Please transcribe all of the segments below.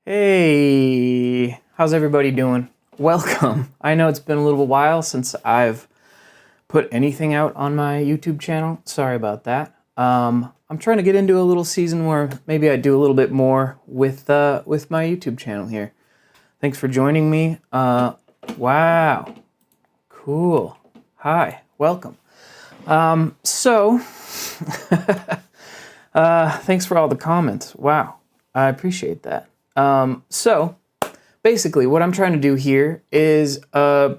Hey, how's everybody doing? Welcome. I know it's been a little while since I've put anything out on my YouTube channel. Sorry about that. I'm trying to get into a little season where maybe I do a little bit more with my YouTube channel here. Thanks for joining me. Wow, cool. Hi, welcome. Thanks for all the comments. Wow, I appreciate that. So basically what I'm trying to do here is, I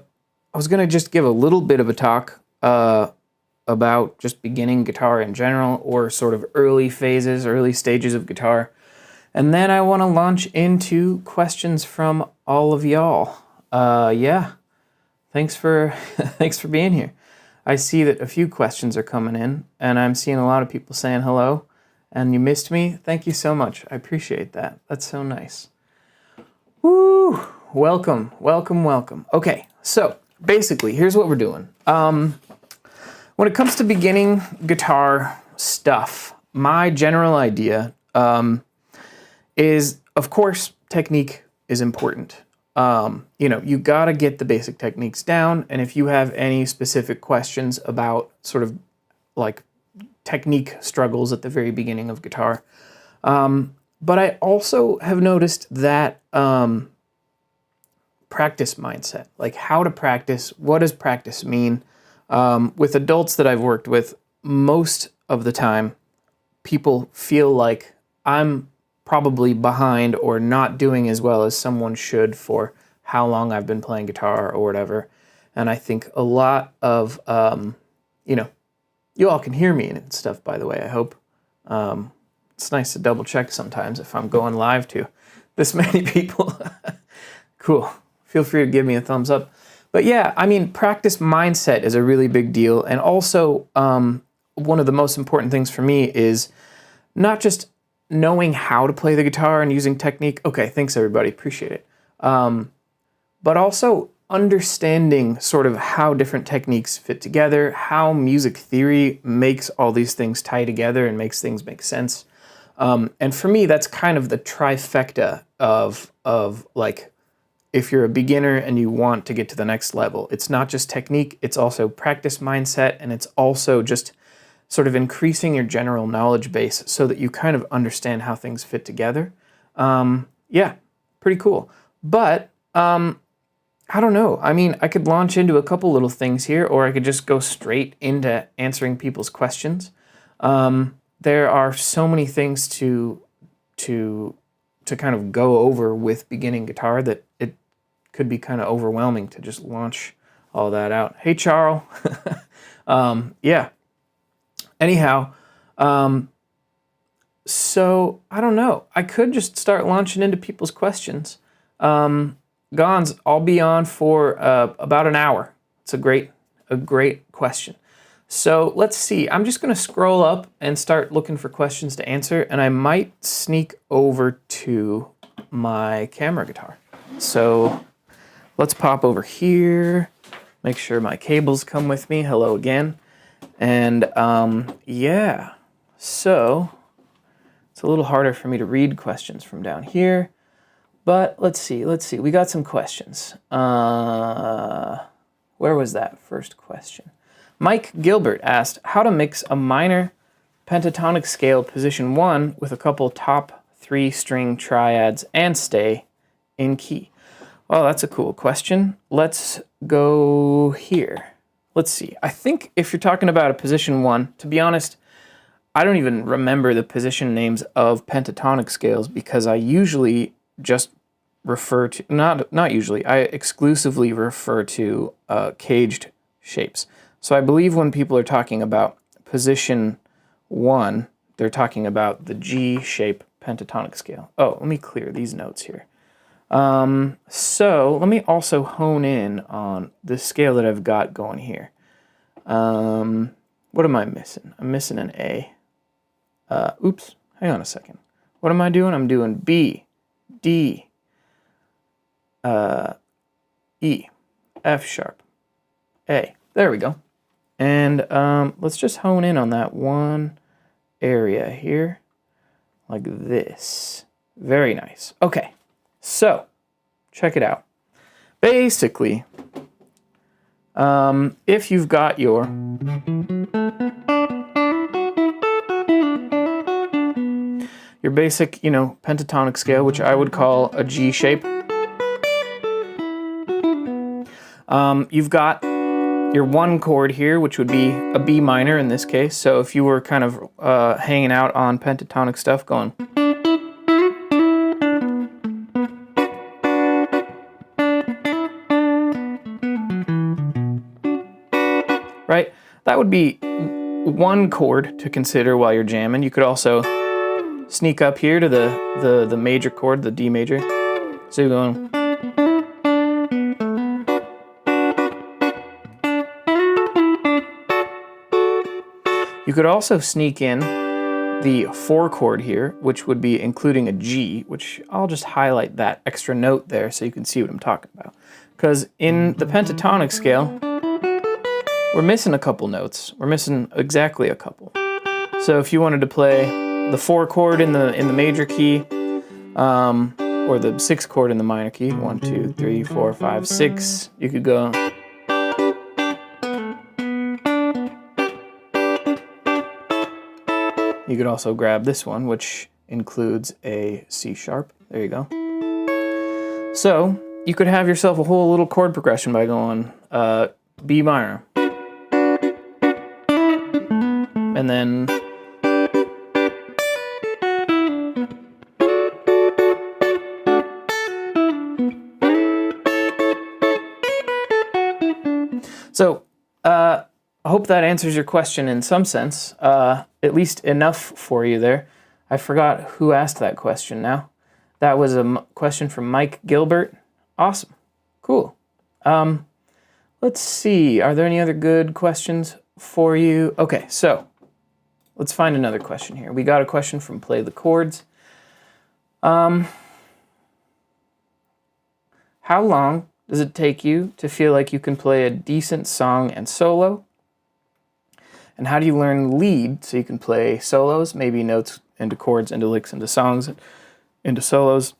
was going to just give a little bit of a talk, about just beginning guitar in general, or sort of early phases, early stages of guitar. And then I want to launch into questions from all of y'all. Yeah, thanks for, thanks for being here. I see that a few questions are coming in, and I'm seeing a lot of people saying hello. And you missed me? Thank you so much. I appreciate that. That's so nice. Woo! Welcome, welcome, welcome. Okay, so basically, here's what we're doing. When it comes to beginning guitar stuff, my general idea is, of course, technique is important. You gotta get the basic techniques down, and if you have any specific questions about sort of like technique struggles at the very beginning of guitar. But I also have noticed that practice mindset, like how to practice, what does practice mean? With adults that I've worked with, most of the time, people feel like I'm probably behind or not doing as well as someone should for how long I've been playing guitar or whatever. And I think a lot of, you all can hear me and stuff, by the way, I hope. It's nice to double check sometimes if I'm going live to this many people. Cool. Feel free to give me a thumbs up. But yeah, I mean, practice mindset is a really big deal. And also, one of the most important things for me is not just knowing how to play the guitar and using technique. Okay, thanks everybody, appreciate it. But also understanding sort of how different techniques fit together, how music theory makes all these things tie together and makes things make sense. And for me, that's kind of the trifecta of like, if you're a beginner and you want to get to the next level, it's not just technique, it's also practice mindset, and it's also just sort of increasing your general knowledge base so that you kind of understand how things fit together. Yeah, pretty cool. But, I don't know. I mean, I could launch into a couple little things here, or I could just go straight into answering people's questions. There are so many things to kind of go over with beginning guitar that it could be kind of overwhelming to just launch all that out. Hey, Charles. Yeah. Anyhow, so I don't know. I could just start launching into people's questions. Gons, I'll be on for about an hour. It's a great question. So let's see. I'm just going to scroll up and start looking for questions to answer, and I might sneak over to my camera guitar. So let's pop over here, make sure my cables come with me. Hello again. And yeah, so it's a little harder for me to read questions from down here. But let's see, we got some questions. Where was that first question? Mike Gilbert asked how to mix a minor pentatonic scale position 1 with a couple top 3 string triads and stay in key. Well, that's a cool question. Let's go here. Let's see, I think if you're talking about a position 1, to be honest, I don't even remember the position names of pentatonic scales because I usually just refer to, not usually, I exclusively refer to caged shapes. So I believe when people are talking about position 1, they're talking about the G shape pentatonic scale. Oh, let me clear these notes here. So let me also hone in on the scale that I've got going here. What am I missing? I'm missing an A. Oops, hang on a second. What am I doing? I'm doing B, D, E, F sharp, A. There we go. And let's just hone in on that one area here, like this. Very nice. Okay, So, check it out. Basically, if you've got your basic, pentatonic scale, which I would call a G shape, you've got your one chord here, which would be a B minor in this case. So if you were kind of hanging out on pentatonic stuff going, right? That would be one chord to consider while you're jamming. You could also sneak up here to the major chord, the D major. So you're going. You could also sneak in the 4 chord here, which would be including a G, which I'll just highlight that extra note there so you can see what I'm talking about. Because in the pentatonic scale, we're missing a couple notes. We're missing exactly a couple. So if you wanted to play the 4 chord in the major key, or the 6 chord in the minor key, 1, 2, 3, 4, 5, 6, you could go. You could also grab this one, which includes a C sharp. There you go. So you could have yourself a whole little chord progression by going B minor, and then so I hope that answers your question in some sense, at least enough for you there. I forgot who asked that question now. That was a question from Mike Gilbert. Awesome. Cool. Let's see. Are there any other good questions for you? Okay, so let's find another question here. We got a question from Play the Chords. How long does it take you to feel like you can play a decent song and solo? And how do you learn lead so you can play solos, maybe notes into chords, into licks, into songs, into solos?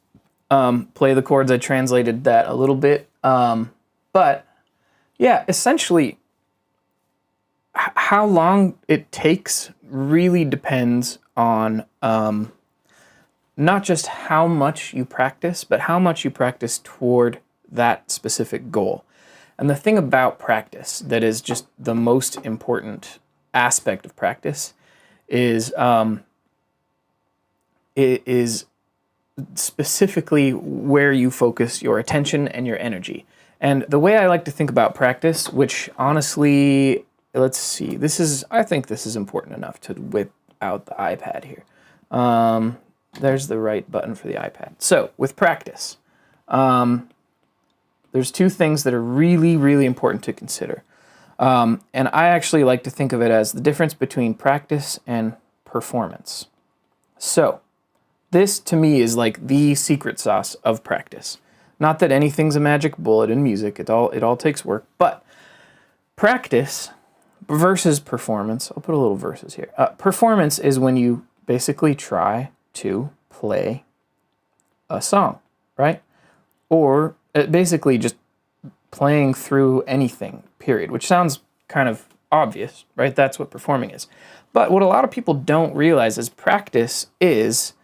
Play the Chords, I translated that a little bit. But yeah, essentially, how long it takes really depends on not just how much you practice, but how much you practice toward that specific goal. And the thing about practice that is just the most important aspect of practice is it is specifically where you focus your attention and your energy. And the way I like to think about practice, which honestly, let's see, I think this is important enough to whip out the iPad here. There's the right button for the iPad. So with practice, there's 2 things that are really, really important to consider. And I actually like to think of it as the difference between practice and performance. So this to me is like the secret sauce of practice. Not that anything's a magic bullet in music, it all takes work, but practice versus performance, I'll put a little versus here. Performance is when you basically try to play a song, right? Or basically just playing through anything, period, which sounds kind of obvious, right? That's what performing is. But what a lot of people don't realize is practice is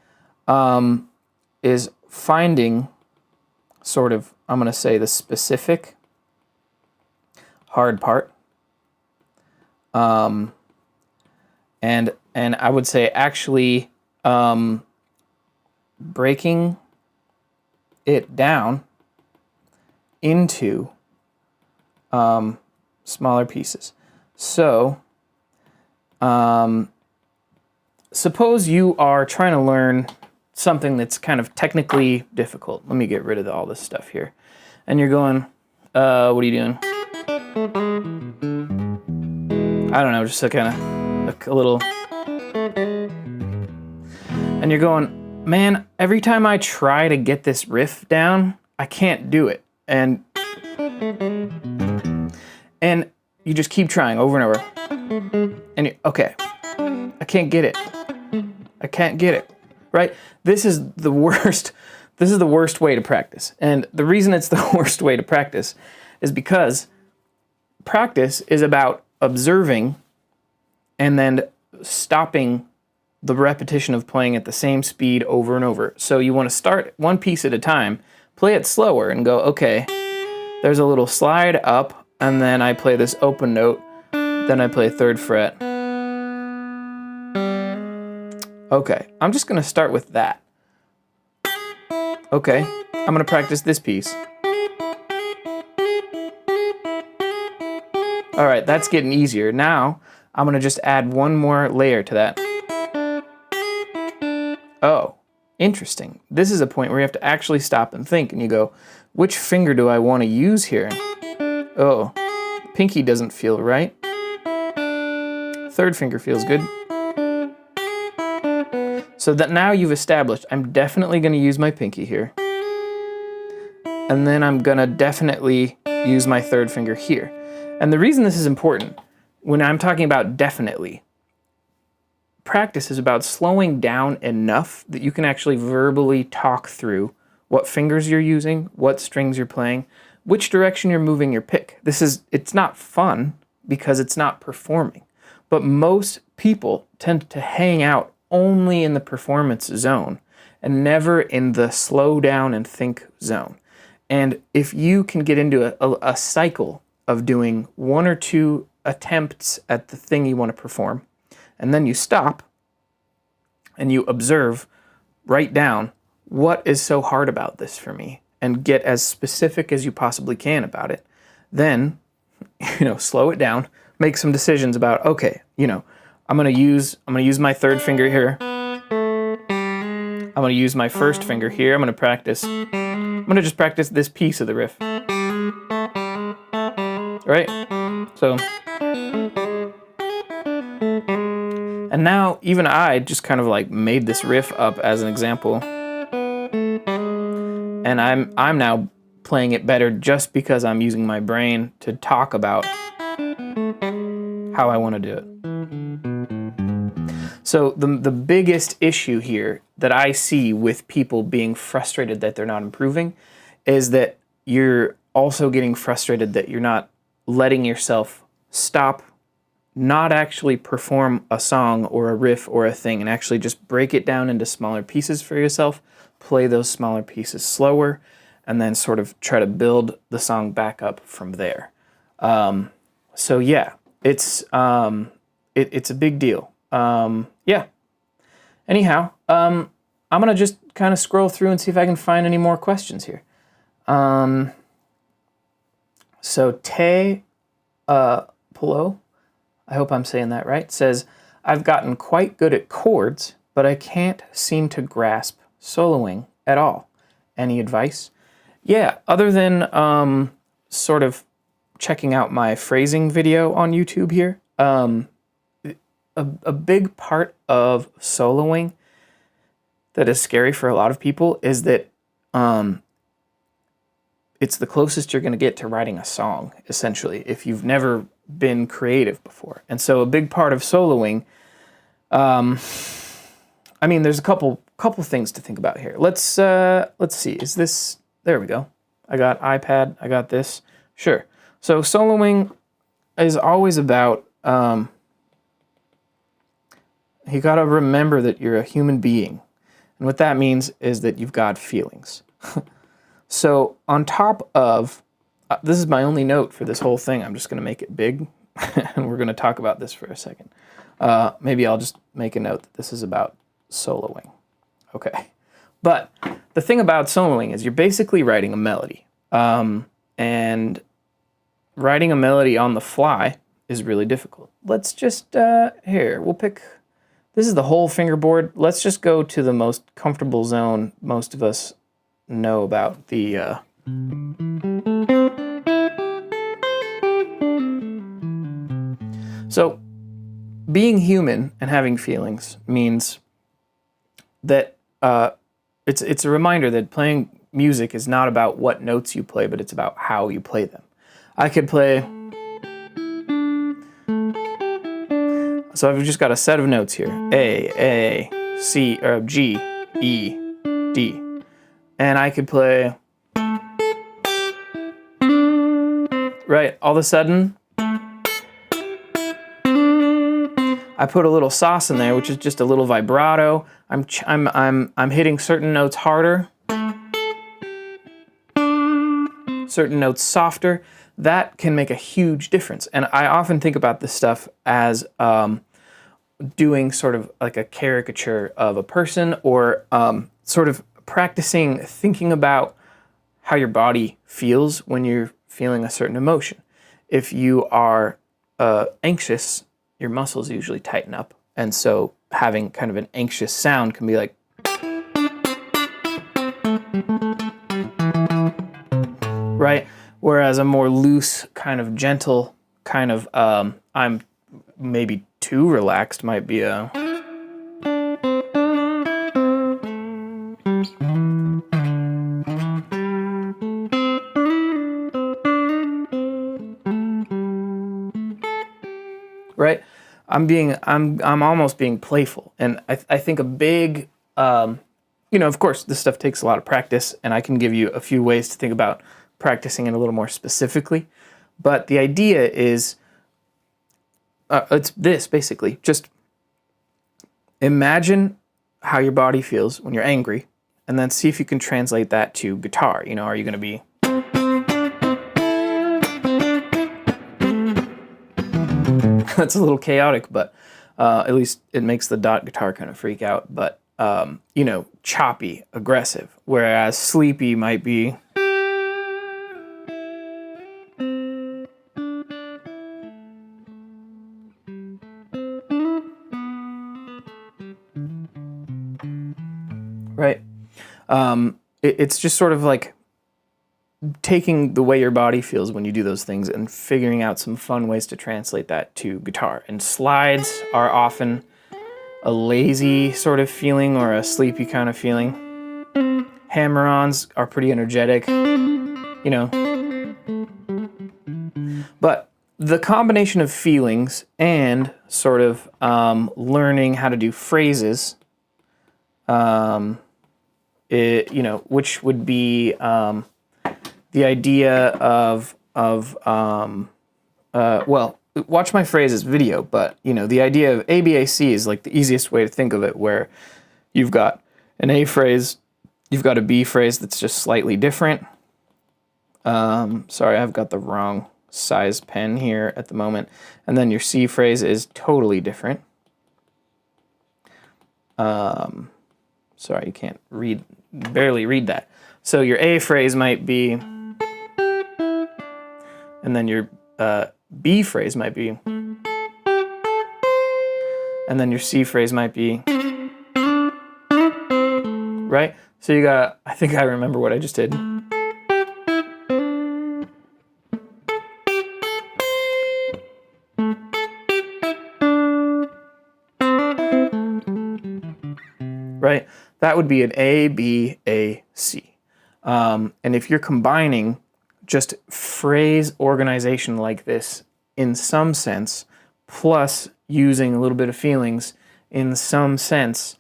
finding sort of, I'm going to say, the specific hard part. And I would say actually breaking it down into smaller pieces. So suppose you are trying to learn something that's kind of technically difficult. Let me get rid of all this stuff here. And you're going, what are you doing? I don't know, just a kind of a little. And you're going, man, every time I try to get this riff down, I can't do it. And you just keep trying over and over. And okay, I can't get it. I can't get it, right? This is the worst this is the worst way to practice. And the reason it's the worst way to practice is because practice is about observing and then stopping the repetition of playing at the same speed over and over. So you want to start one piece at a time, play it slower and go, okay, there's a little slide up, and then I play this open note, then I play 3rd fret. Okay, I'm just going to start with that. Okay, I'm going to practice this piece. All right, that's getting easier. Now, I'm going to just add one more layer to that. Oh, interesting. This is a point where you have to actually stop and think, and you go, which finger do I want to use here? Oh, pinky doesn't feel right. 3rd finger feels good. So that now you've established, I'm definitely going to use my pinky here. And then I'm going to definitely use my 3rd finger here. And the reason this is important, when I'm talking about definitely, practice is about slowing down enough that you can actually verbally talk through what fingers you're using, what strings you're playing, which direction you're moving your pick. It's not fun because it's not performing. But most people tend to hang out only in the performance zone and never in the slow down and think zone. And if you can get into a cycle of doing 1 or 2 attempts at the thing you want to perform, and then you stop and you observe, write down, what is so hard about this for me? And get as specific as you possibly can about it. Then, slow it down, make some decisions about, okay, I'm gonna use my 3rd finger here. I'm gonna use my 1st finger here. I'm gonna just practice this piece of the riff. Right? So, and now even I just kind of like made this riff up as an example. And I'm now playing it better just because I'm using my brain to talk about how I want to do it. So the biggest issue here that I see with people being frustrated that they're not improving is that you're also getting frustrated that you're not letting yourself stop, not actually perform a song or a riff or a thing, and actually just break it down into smaller pieces for yourself, play those smaller pieces slower, and then sort of try to build the song back up from there. So yeah, it's a big deal. Yeah. Anyhow, I'm gonna just kind of scroll through and see if I can find any more questions here. So Tay Polo, I hope I'm saying that right, says, I've gotten quite good at chords, but I can't seem to grasp soloing at all. Any advice? Yeah, other than sort of checking out my phrasing video on YouTube here, a big part of soloing that is scary for a lot of people is that it's the closest you're going to get to writing a song, essentially, if you've never been creative before. And so a big part of soloing, there's a couple things to think about here. Let's see, is this, there we go. I got iPad, I got this. Sure. So soloing is always about, you got to remember that you're a human being. And what that means is that you've got feelings. So on top of, this is my only note for this whole thing. I'm just going to make it big, and we're going to talk about this for a second. Maybe I'll just make a note that this is about soloing. Okay. But the thing about soloing is you're basically writing a melody. And writing a melody on the fly is really difficult. Let's just, here, we'll pick, this is the whole fingerboard. Let's just go to the most comfortable zone most of us know about, the, So being human and having feelings means that it's a reminder that playing music is not about what notes you play, but it's about how you play them. I could play, so I've just got a set of notes here. A, C, or G, E, D. and I could play, right, all of a sudden, I put a little sauce in there, which is just a little vibrato. I'm hitting certain notes harder, certain notes softer. That can make a huge difference. And I often think about this stuff as doing sort of like a caricature of a person, or sort of practicing thinking about how your body feels when you're feeling a certain emotion. If you are anxious, your muscles usually tighten up. And so having kind of an anxious sound can be like, right? Whereas a more loose, kind of gentle, kind of, I'm maybe too relaxed might be a, right? I'm almost being playful. And I think a big, of course, this stuff takes a lot of practice, and I can give you a few ways to think about practicing it a little more specifically. But the idea is, it's this basically. Just imagine how your body feels when you're angry, and then see if you can translate that to guitar. Are you going to be... That's a little chaotic, but at least it makes the dot guitar kind of freak out. But, choppy, aggressive, whereas sleepy might be... Right? It's just sort of like taking the way your body feels when you do those things and figuring out some fun ways to translate that to guitar. And slides are often a lazy sort of feeling or a sleepy kind of feeling. Hammer-ons are pretty energetic, But the combination of feelings and sort of learning how to do phrases, which would be the idea of watch my phrases video, but the idea of ABAC is like the easiest way to think of it, where you've got an A phrase, you've got a B phrase that's just slightly different. Sorry, I've got the wrong size pen here at the moment. And then your C phrase is totally different. Sorry, you can't barely read that. So your A phrase might be, and then your B phrase might be, and then your C phrase might be, right? So you got, I think I remember what I just did. Right? That would be an A, B, A, C. And if you're combining just phrase organization like this in some sense, plus using a little bit of feelings in some sense,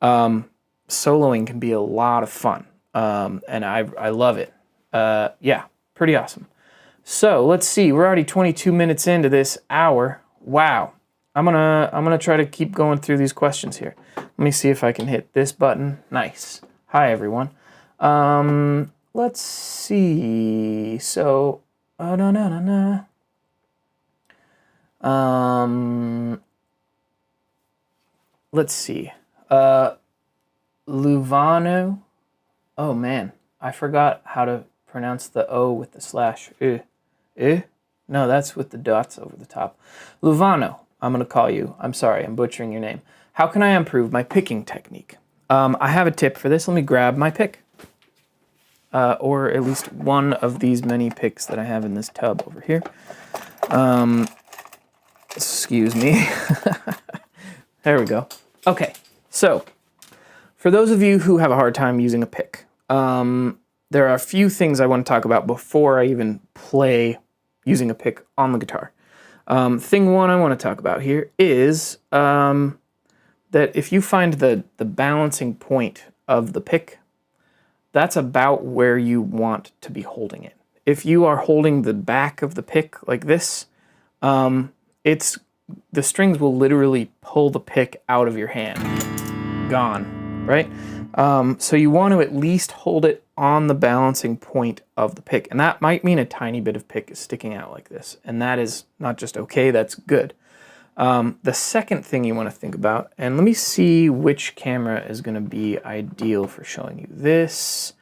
soloing can be a lot of fun. And I love it. Yeah, pretty awesome. So let's see, we're already 22 minutes into this hour. Wow. I'm gonna try to keep going through these questions here. Let me see if I can hit this button. Nice. Hi everyone. Let's see. So, let's see. Luvano. Oh man, I forgot how to pronounce the O with the slash. No, that's with the dots over the top. Luvano, I'm gonna call you. I'm sorry, I'm butchering your name. How can I improve my picking technique? I have a tip for this. Let me grab my pick. Or at least one of these many picks that I have in this tub over here. Excuse me. There we go. Okay, so for those of you who have a hard time using a pick, there are a few things I want to talk about before I even play using a pick on the guitar. Thing one I want to talk about here is that if you find the balancing point of the pick that's about where you want to be holding it. If you are holding the back of the pick like this, the strings will literally pull the pick out of your hand. Gone, right? So you want to at least hold it on the balancing point of the pick. And that might mean a tiny bit of pick is sticking out like this. And that is not just okay, that's good. The second thing you want to think about, and let me see which camera is going to be ideal for showing you this.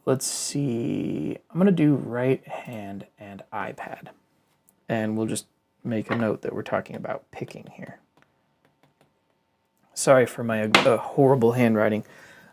Let's see. I'm going to do right hand and iPad. And we'll just make a note that we're talking about picking here. Sorry for my horrible handwriting.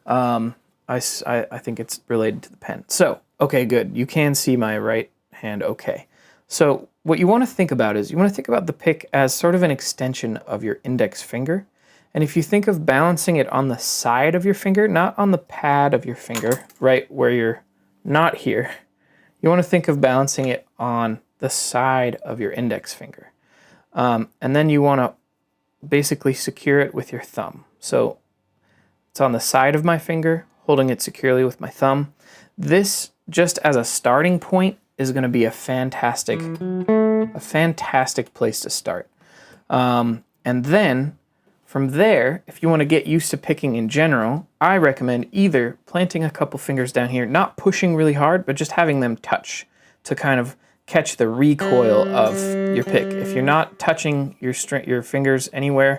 I think it's related to the pen. So, okay, good. You can see my right hand okay. So what you want to think about is you want to think about the pick as sort of an extension of your index finger. And if you think of balancing it on the side of your finger, not on the pad of your finger, right where you're not here, you want to think of balancing it on the side of your index finger. And then you want to basically secure it with your thumb. So it's on the side of my finger, holding it securely with my thumb. This, just as a starting point, is going to be a fantastic place to start. And then from there, if you want to get used to picking in general, I recommend either planting a couple fingers down here, not pushing really hard, but just having them touch to kind of catch the recoil of your pick. If you're not touching your fingers anywhere,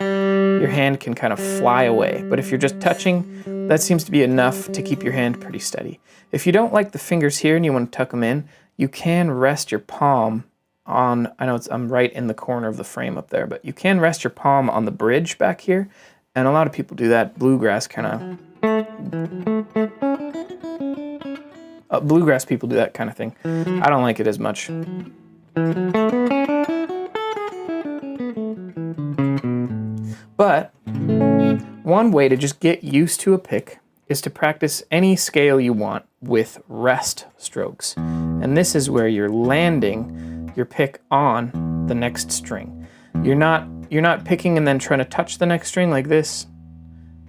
your hand can kind of fly away. But if you're just touching, that seems to be enough to keep your hand pretty steady. If you don't like the fingers here and you want to tuck them in, you can rest your palm on, I'm right in the corner of the frame up there, but you can rest your palm on the bridge back here. And a lot of people do that. Bluegrass bluegrass people do that kind of thing. I don't like it as much. But one way to just get used to a pick is to practice any scale you want with rest strokes. And this is where you're landing your pick on the next string. You're not picking and then trying to touch the next string like this.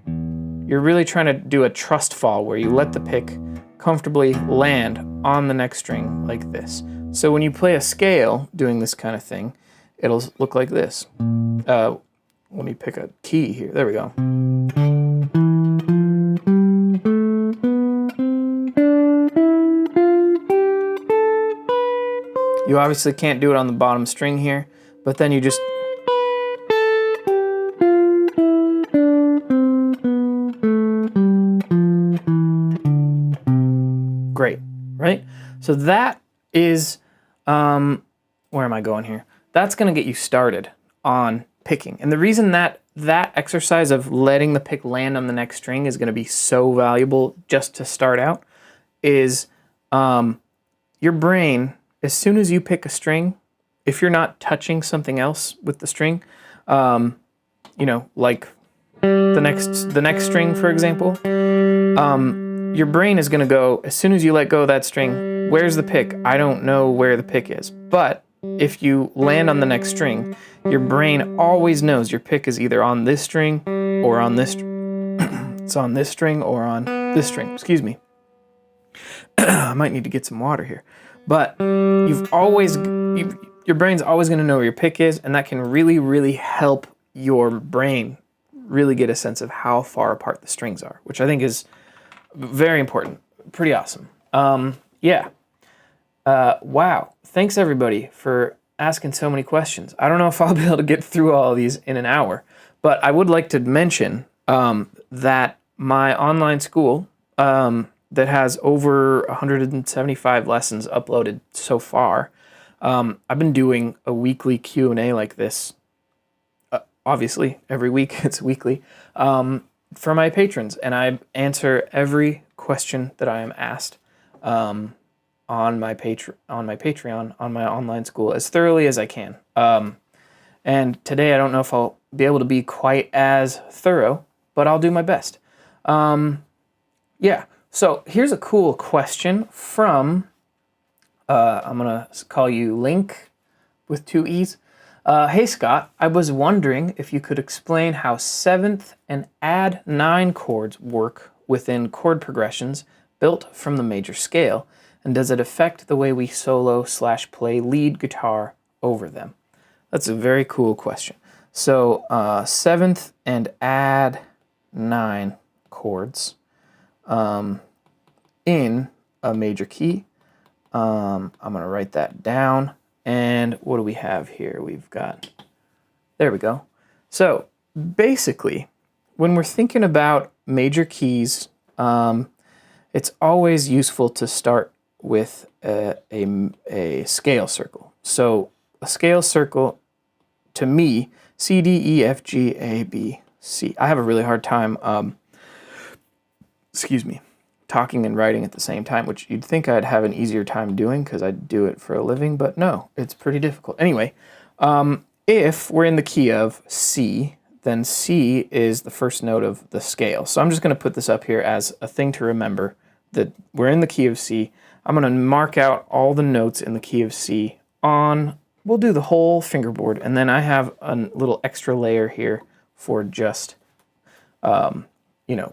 You're really trying to do a trust fall where you let the pick comfortably land on the next string like this. So when you play a scale doing this kind of thing, it'll look like this. Let me pick a key here. There we go. You obviously can't do it on the bottom string here, but then you just great, right? So that is, where am I going here? That's going to get you started on picking. And the reason that exercise of letting the pick land on the next string is going to be so valuable just to start out is your brain, as soon as you pick a string, if you're not touching something else with the string, like the next string, for example, your brain is going to go, as soon as you let go of that string, where's the pick? I don't know where the pick is. But if you land on the next string, your brain always knows your pick is either on this string or on this. It's on this string or on this string. Excuse me. I might need to get some water here. But your brain's always going to know where your pick is, and that can really, really help your brain really get a sense of how far apart the strings are, which I think is very important. Pretty awesome. Wow. Thanks, everybody, for asking so many questions. I don't know if I'll be able to get through all of these in an hour, but I would like to mention that my online school that has over 175 lessons uploaded so far, I've been doing a weekly Q&A like this, obviously, every week, it's weekly, for my patrons, and I answer every question that I am asked on my Patreon, on my online school, as thoroughly as I can. And today I don't know if I'll be able to be quite as thorough, but I'll do my best. So here's a cool question from, I'm going to call you Link with 2 E's. Hey Scott, I was wondering if you could explain how 7th and add 9 chords work within chord progressions built from the major scale? And does it affect the way we solo/play lead guitar over them? That's a very cool question. So 7th and add 9 chords in a major key. I'm going to write that down. And what do we have here? We've got, there we go. So basically, when we're thinking about major keys, it's always useful to start with a scale circle. So a scale circle, to me, C, D, E, F, G, A, B, C. I have a really hard time, talking and writing at the same time, which you'd think I'd have an easier time doing because I do it for a living, but no, it's pretty difficult. Anyway, if we're in the key of C, then C is the first note of the scale. So I'm just going to put this up here as a thing to remember, that we're in the key of C. I'm going to mark out all the notes in the key of C on, we'll do the whole fingerboard, and then I have a little extra layer here for just,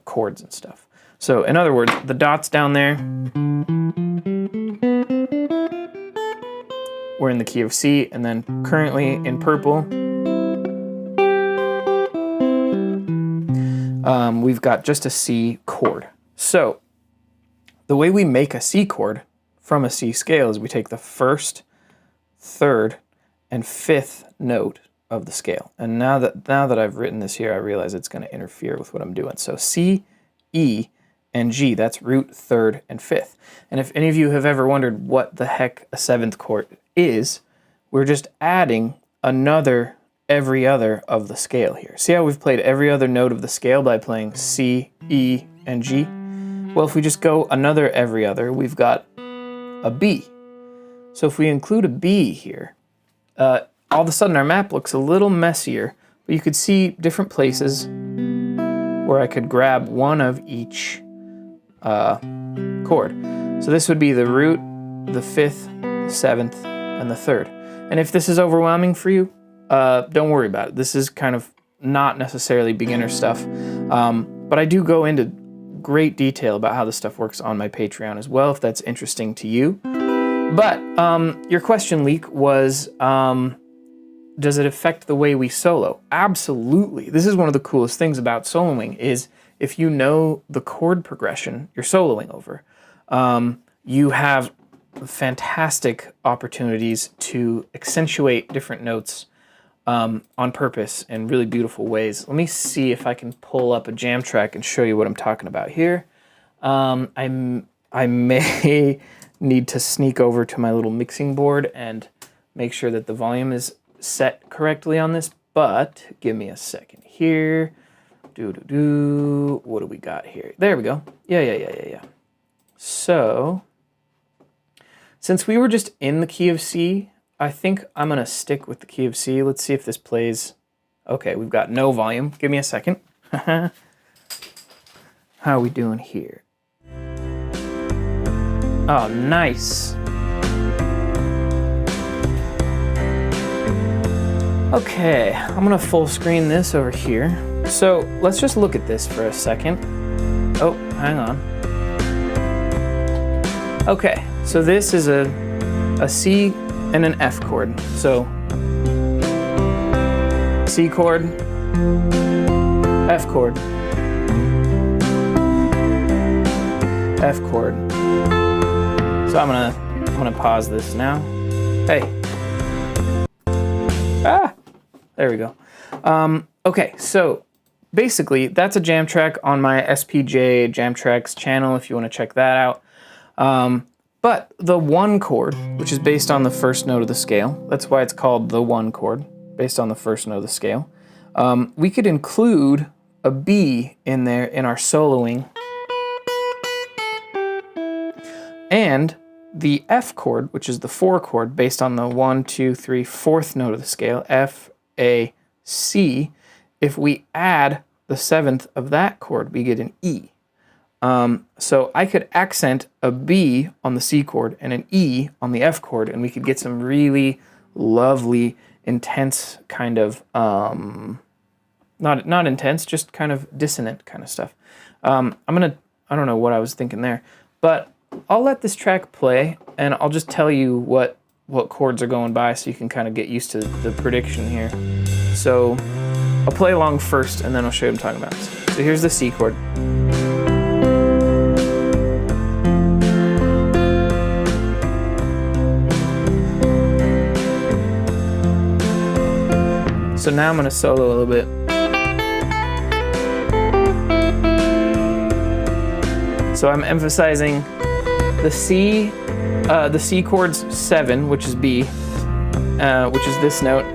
chords and stuff. So in other words, the dots down there, we're in the key of C, and then currently in purple, we've got just a C chord. So the way we make a C chord from a C scale is we take the first, third, and fifth note of the scale. And now that I've written this here, I realize it's going to interfere with what I'm doing. So C, E, and G, that's root, third, and fifth. And if any of you have ever wondered what the heck a 7th chord is, we're just adding another every other of the scale here. See how we've played every other note of the scale by playing C, E, and G? Well, if we just go another every other, we've got a B. So if we include a B here, all of a sudden our map looks a little messier, but you could see different places where I could grab one of each chord. So this would be the root, the 5th, the 7th, and the 3rd. And if this is overwhelming for you, don't worry about it. This is kind of not necessarily beginner stuff, but I do go into great detail about how this stuff works on my Patreon as well, if that's interesting to you. But your question, Leek, was, does it affect the way we solo? Absolutely. This is one of the coolest things about soloing is if you know the chord progression you're soloing over, you have fantastic opportunities to accentuate different notes on purpose in really beautiful ways. Let me see if I can pull up a jam track and show you what I'm talking about here. I may need to sneak over to my little mixing board and make sure that the volume is set correctly on this, but give me a second here. What do we got here? There we go. Yeah. So, since we were just in the key of C, I think I'm going to stick with the key of C. Let's see if this plays. Okay, we've got no volume. Give me a second. How are we doing here? Oh, nice. Okay, I'm going to full screen this over here. So let's just look at this for a second. Oh, hang on. Okay, so this is a C and an F chord. So C chord, F chord, F chord. So I'm gonna pause this now. Hey. There we go. Okay, so basically that's a jam track on my SPJ Jam Tracks channel if you want to check that out. But the 1 chord, which is based on the first note of the scale, that's why it's called the 1 chord, based on the first note of the scale. We could include a B in there in our soloing. And the F chord, which is the 4 chord, based on the 1, 2, 3, 4th note of the scale, F, A, C, if we add the 7th of that chord, we get an E. So I could accent a B on the C chord and an E on the F chord, and we could get some really lovely, intense kind of, not intense, just kind of dissonant kind of stuff. I'm gonna I don't know what I was thinking there. But I'll let this track play, and I'll just tell you what chords are going by so you can kind of get used to the prediction here. So I'll play along first, and then I'll show you what I'm talking about. So here's the C chord. So now I'm going to solo a little bit. So I'm emphasizing the C chord's 7, which is B, which is this note.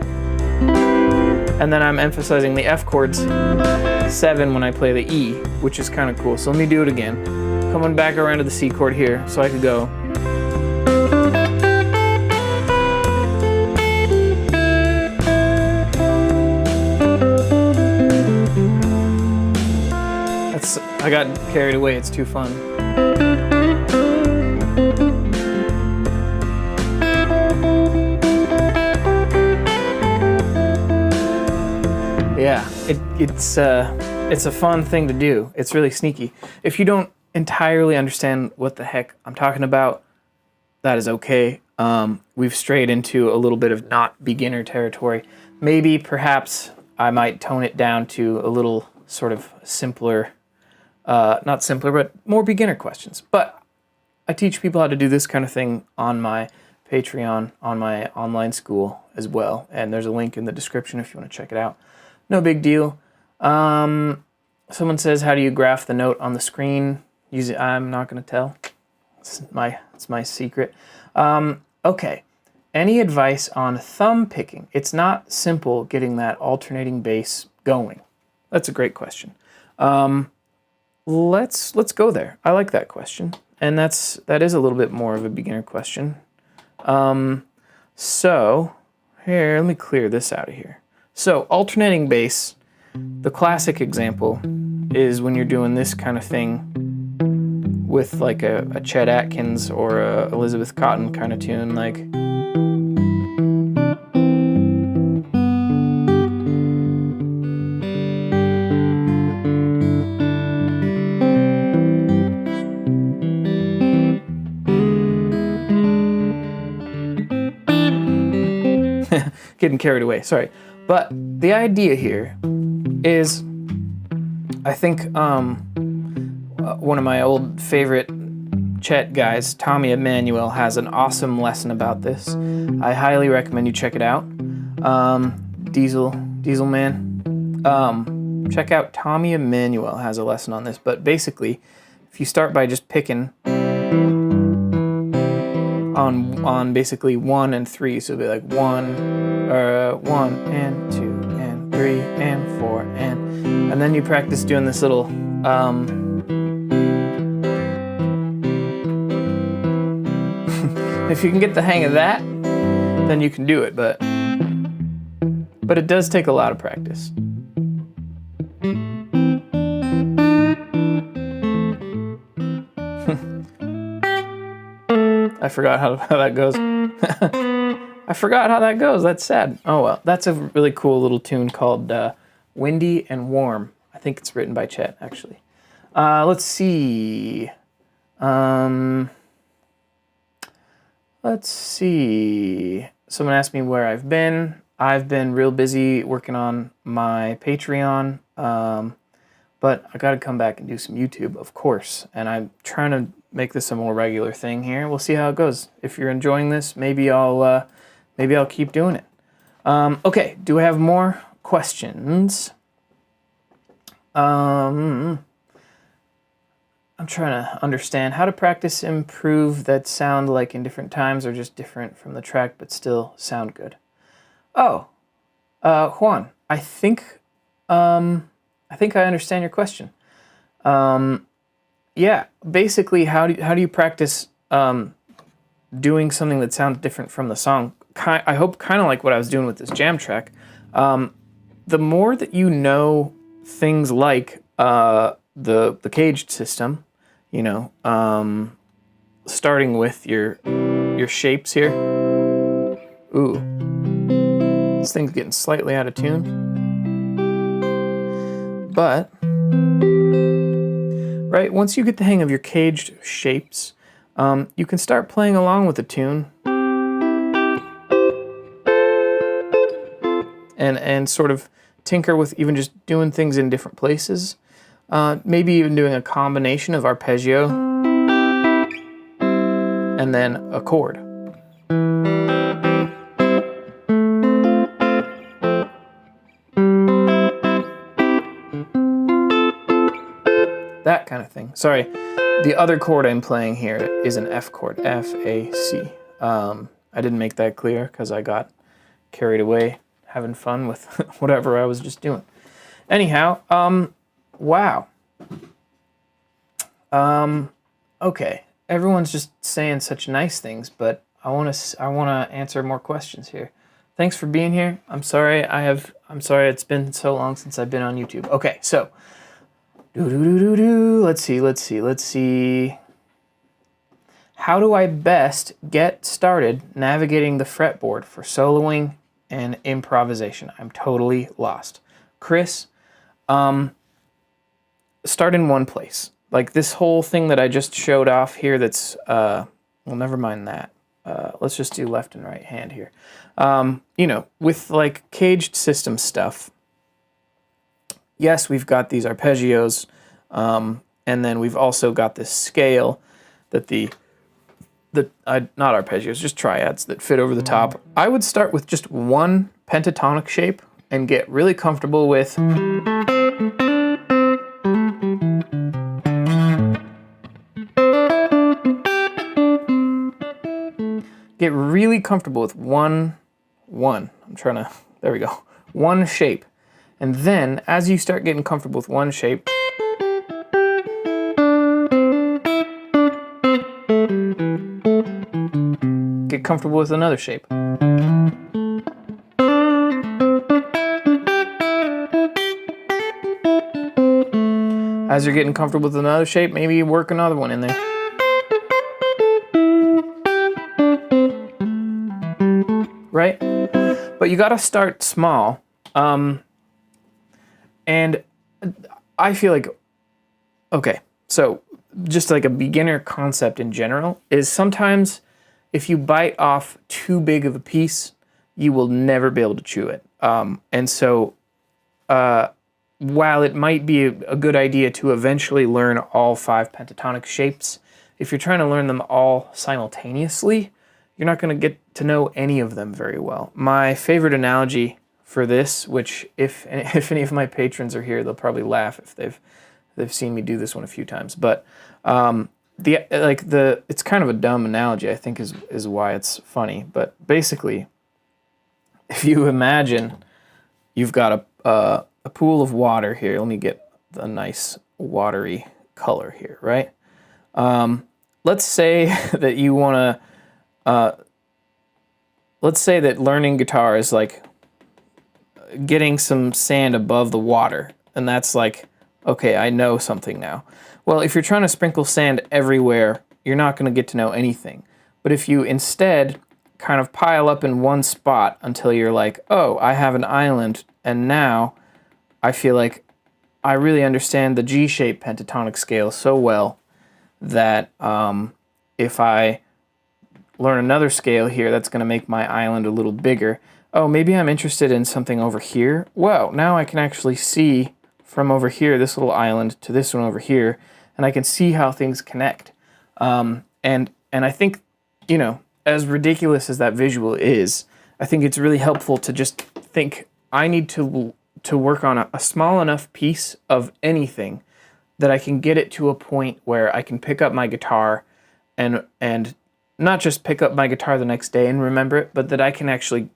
And then I'm emphasizing the F chord's 7 when I play the E, which is kind of cool. So let me do it again. Coming back around to the C chord here, so I could go. I got carried away, it's too fun. Yeah, it's a fun thing to do. It's really sneaky. If you don't entirely understand what the heck I'm talking about, that is okay. We've strayed into a little bit of not beginner territory. Maybe, perhaps, I might tone it down to a little sort of simpler, not simpler, but more beginner questions. But I teach people how to do this kind of thing on my Patreon, on my online school as well. And there's a link in the description if you want to check it out. No big deal. Someone says, how do you graph the note on the screen? I'm not going to tell. It's my secret. Okay. Any advice on thumb picking? It's not simple getting that alternating bass going. That's a great question. Let's go there. I like that question, and that is a little bit more of a beginner question. So here, let me clear this out of here. So alternating bass, the classic example is when you're doing this kind of thing with like a Chet Atkins or a Elizabeth Cotten kind of tune, like. Getting carried away, sorry. But the idea here is, I think one of my old favorite Chet guys, Tommy Emmanuel, has an awesome lesson about this. I highly recommend you check it out. Diesel Man. Check out Tommy Emmanuel has a lesson on this. But basically, if you start by just picking on basically 1 and 3, so it'll be like 1 and 2 and 3 and 4 and then you practice doing this little if you can get the hang of that, then you can do it, but it does take a lot of practice. I forgot how that goes. I forgot how that goes. That's sad. Oh well. That's a really cool little tune called Windy and Warm. I think it's written by Chet, actually. Let's see. Let's see. Someone asked me where I've been. I've been real busy working on my Patreon. But I got to come back and do some YouTube, of course. And I'm trying to make this a more regular thing here. We'll see how it goes. If you're enjoying this, maybe I'll keep doing it. Okay, do I have more questions? I'm trying to understand how to practice improve that sound like in different times or just different from the track but still sound good. Oh, Juan, I think I understand your question. Yeah, basically, how do you practice doing something that sounds different from the song? I hope kind of like what I was doing with this jam track. The more that you know things like the caged system, you know, starting with your shapes here. Ooh, this thing's getting slightly out of tune. But right? Once you get the hang of your caged shapes, you can start playing along with the tune and sort of tinker with even just doing things in different places. Maybe even doing a combination of arpeggio and then a chord. That kind of thing. Sorry, the other chord I'm playing here is an F chord, F, A, C. I didn't make that clear because I got carried away having fun with whatever I was just doing. Anyhow, wow. Okay, everyone's just saying such nice things, but I want to answer more questions here. Thanks for being here. I'm sorry it's been so long since I've been on YouTube. Okay, so let's see. How do I best get started navigating the fretboard for soloing and improvisation? I'm totally lost. Chris, start in one place. Like this whole thing that I just showed off here that's, well, never mind that. Let's just do left and right hand here. You know, with like caged system stuff, yes, we've got these arpeggios, and then we've also got this scale that not arpeggios, just triads that fit over the top. I would start with just one pentatonic shape and get really comfortable with one, there we go, one shape. And then, as you start getting comfortable with one shape, get comfortable with another shape. As you're getting comfortable with another shape, maybe you work another one in there. Right? But you gotta start small. And I feel like, okay, so just like a beginner concept in general is sometimes if you bite off too big of a piece, you will never be able to chew it. And so while it might be a good idea to eventually learn all 5 pentatonic shapes, if you're trying to learn them all simultaneously, you're not going to get to know any of them very well. My favorite analogy for this, which if any of my patrons are here, they'll probably laugh if they've seen me do this one a few times. But it's kind of a dumb analogy, I think is why it's funny. But basically, if you imagine you've got a pool of water here. Let me get a nice watery color here, right? Let's say that you want to. Let's say that learning guitar is like getting some sand above the water, and that's like, okay, I know something now. Well, if you're trying to sprinkle sand everywhere, you're not going to get to know anything. But if you instead kind of pile up in one spot until you're like, oh, I have an island, and now I feel like I really understand the G-shaped pentatonic scale so well that if I learn another scale here, that's going to make my island a little bigger. Oh, maybe I'm interested in something over here. Well, now I can actually see from over here, this little island, to this one over here, and I can see how things connect. And I think, you know, as ridiculous as that visual is, I think it's really helpful to just think, I need to work on a small enough piece of anything that I can get it to a point where I can pick up my guitar and not just pick up my guitar the next day and remember it, but that I can actually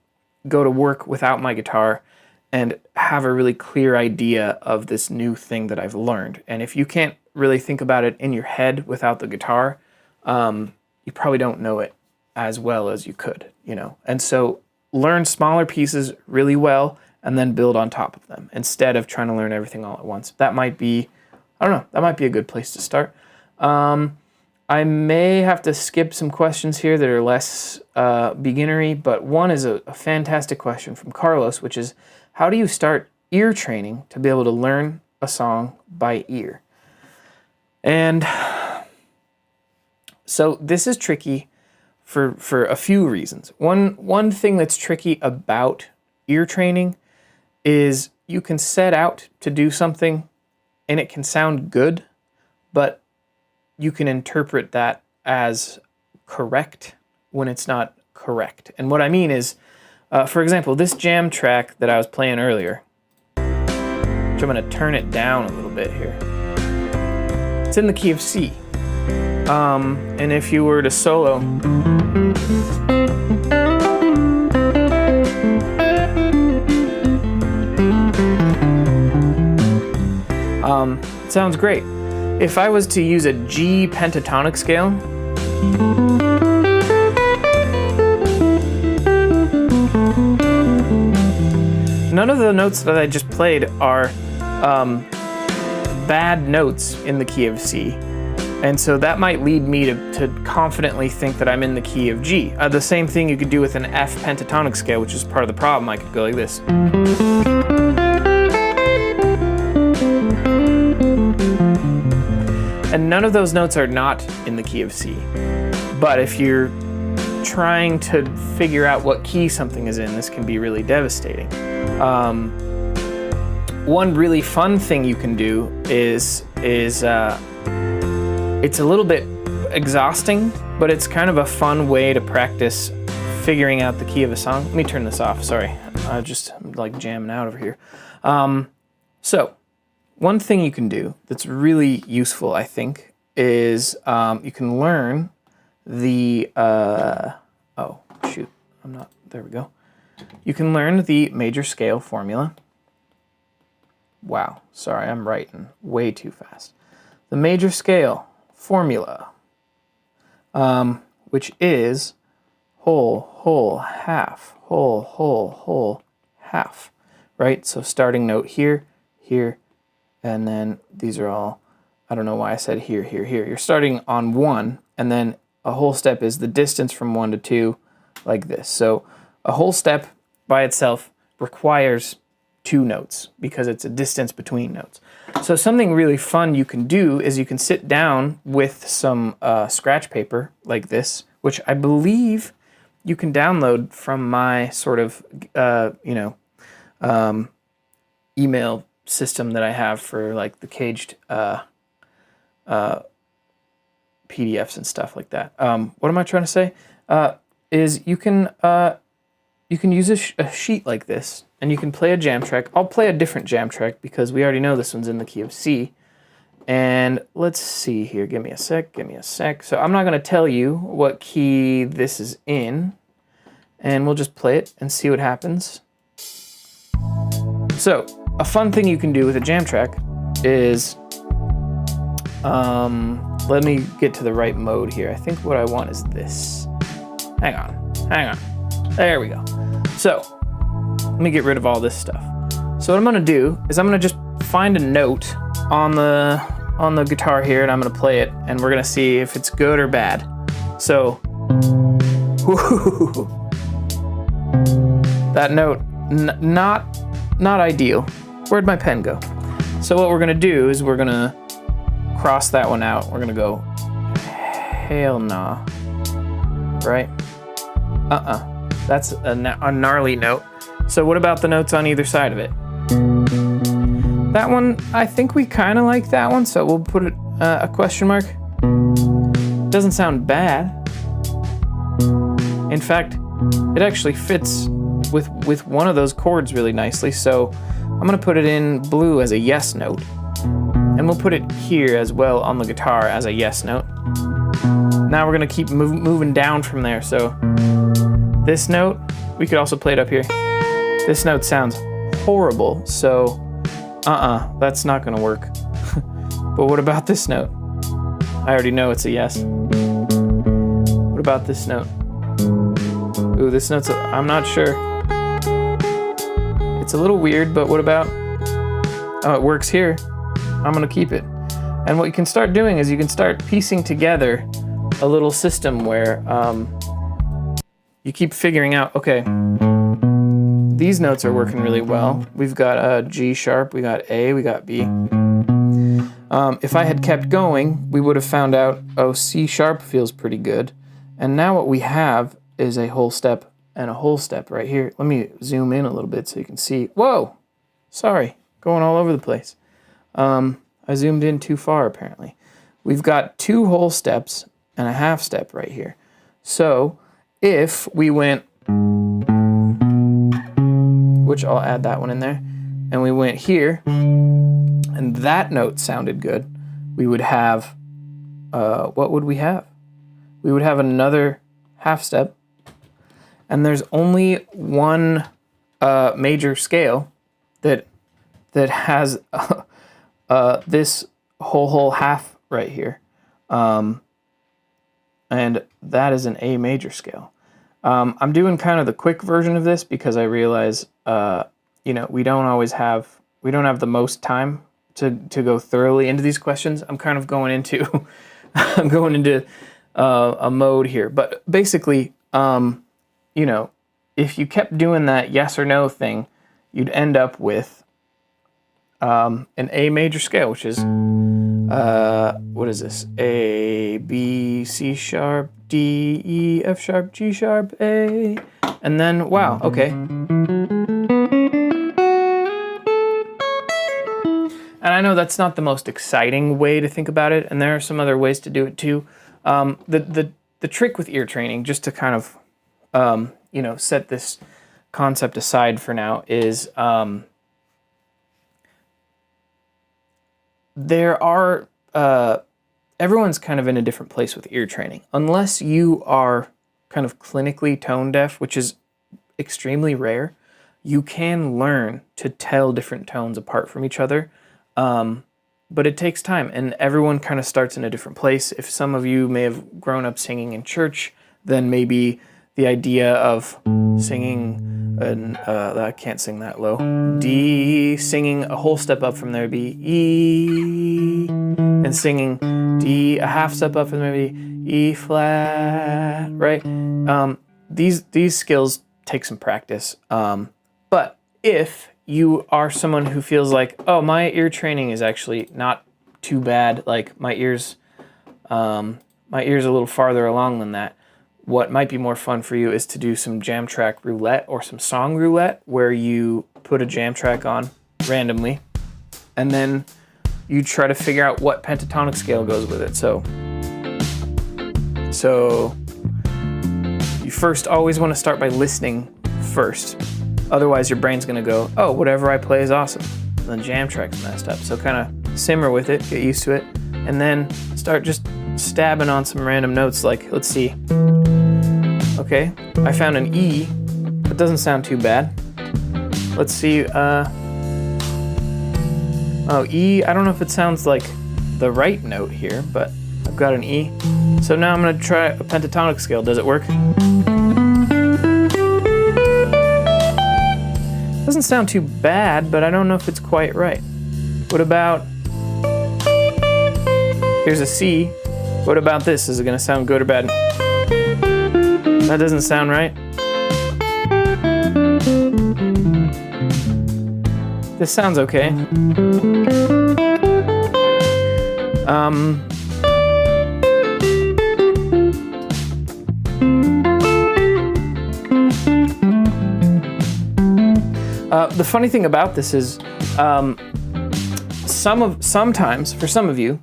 go to work without my guitar and have a really clear idea of this new thing that I've learned. And if you can't really think about it in your head without the guitar, you probably don't know it as well as you could, you know. And so learn smaller pieces really well and then build on top of them instead of trying to learn everything all at once. That might be, I don't know, that might be a good place to start. I may have to skip some questions here that are less beginnery, but one is a fantastic question from Carlos, which is, how do you start ear training to be able to learn a song by ear? And so this is tricky for a few reasons. One thing that's tricky about ear training is you can set out to do something and it can sound good, but you can interpret that as correct when it's not correct. And what I mean is, for example, this jam track that I was playing earlier, which I'm going to turn it down a little bit here. It's in the key of C. And if you were to solo, it sounds great. If I was to use a G pentatonic scale, none of the notes that I just played are bad notes in the key of C. And so that might lead me to confidently think that I'm in the key of G. The same thing you could do with an F pentatonic scale, which is part of the problem. I could go like this. And none of those notes are not in the key of C. But if you're trying to figure out what key something is in, this can be really devastating. One really fun thing you can do is it's a little bit exhausting, but it's kind of a fun way to practice figuring out the key of a song. Let me turn this off, sorry. I'm just like jamming out over here. So one thing you can do that's really useful, I think, is you can learn the, oh shoot, there we go. You can learn the major scale formula. Wow, sorry, I'm writing way too fast. The major scale formula, which is whole, whole, half, whole, whole, whole, half, right? So starting note here, here, and then these are all, I don't know why I said here, here, here. You're starting on 1, and then a whole step is the distance from 1 to 2, like this. So a whole step by itself requires 2 notes because it's a distance between notes. So something really fun you can do is you can sit down with some scratch paper like this, which I believe you can download from my sort of, email system that I have for like the caged PDFs and stuff like that. What am I trying to say? Is you can use a sheet like this and you can play a jam track. I'll play a different jam track because we already know this one's in the key of C. And let's see here, give me a sec. So I'm not gonna tell you what key this is in, and we'll just play it and see what happens. So a fun thing you can do with a jam track is, let me get to the right mode here. I think what I want is this. Hang on. There we go. So let me get rid of all this stuff. So what I'm gonna do is I'm gonna just find a note on the guitar here, and I'm gonna play it, and we're gonna see if it's good or bad. So, whoo, that note, not ideal. Where'd my pen go? So what we're gonna do is we're gonna cross that one out. We're gonna go, hell nah, right? That's a gnarly note. So what about the notes on either side of it? That one, I think we kind of like that one, so we'll put it a question mark. Doesn't sound bad. In fact, it actually fits with one of those chords really nicely, so I'm gonna put it in blue as a yes note. And we'll put it here as well on the guitar as a yes note. Now we're gonna keep moving down from there, so this note, we could also play it up here. This note sounds horrible, so that's not gonna work. But what about this note? I already know it's a yes. What about this note? Ooh, this note's I'm not sure. It's a little weird, but what about, oh, it works here. I'm gonna keep it. And what you can start doing is you can start piecing together a little system where you keep figuring out, okay, these notes are working really well. We've got G sharp, we got A, we got B. If I had kept going, we would have found out, oh, C sharp feels pretty good. And now what we have is a whole step and a whole step right here. Let me zoom in a little bit so you can see. Whoa, sorry, going all over the place. I zoomed in too far apparently. We've got 2 whole steps and a half step right here. So if we went, which I'll add that one in there, and we went here, and that note sounded good, we would have, what would we have? We would have another half step, and there's only one major scale that has this whole half right here, and that is an A major scale. I'm doing kind of the quick version of this because I realize, we don't have the most time to go thoroughly into these questions. I'm kind of going into, a mode here. But basically, if you kept doing that yes or no thing, you'd end up with an A major scale, which is, what is this? A, B, C sharp, D, E, F sharp, G sharp, A, and then, wow, okay. And I know that's not the most exciting way to think about it, and there are some other ways to do it too. The trick with ear training, just to kind of, set this concept aside for now, is there are, everyone's kind of in a different place with ear training. Unless you are kind of clinically tone deaf, which is extremely rare, you can learn to tell different tones apart from each other. But it takes time, and everyone kind of starts in a different place. If some of you may have grown up singing in church, then maybe the idea of singing I can't sing that low. D, singing a whole step up from there would be E, and singing D a half step up from there would be E flat, right? These skills take some practice. But if you are someone who feels like, oh, my ear training is actually not too bad, like my ear's a little farther along than that, what might be more fun for you is to do some jam track roulette or some song roulette, where you put a jam track on randomly and then you try to figure out what pentatonic scale goes with it. So you first always want to start by listening first. Otherwise your brain's gonna go, oh, whatever I play is awesome. And the jam track's messed up. So kind of simmer with it, get used to it, and then start just stabbing on some random notes. Like, let's see. Okay, I found an E. That doesn't sound too bad. Let's see. Oh, E. I don't know if it sounds like the right note here, but I've got an E. So now I'm gonna try a pentatonic scale. Does it work? Doesn't sound too bad, but I don't know if it's quite right. What about, here's a C. What about this? Is it gonna sound good or bad? That doesn't sound right. This sounds okay. The funny thing about this is, sometimes for some of you,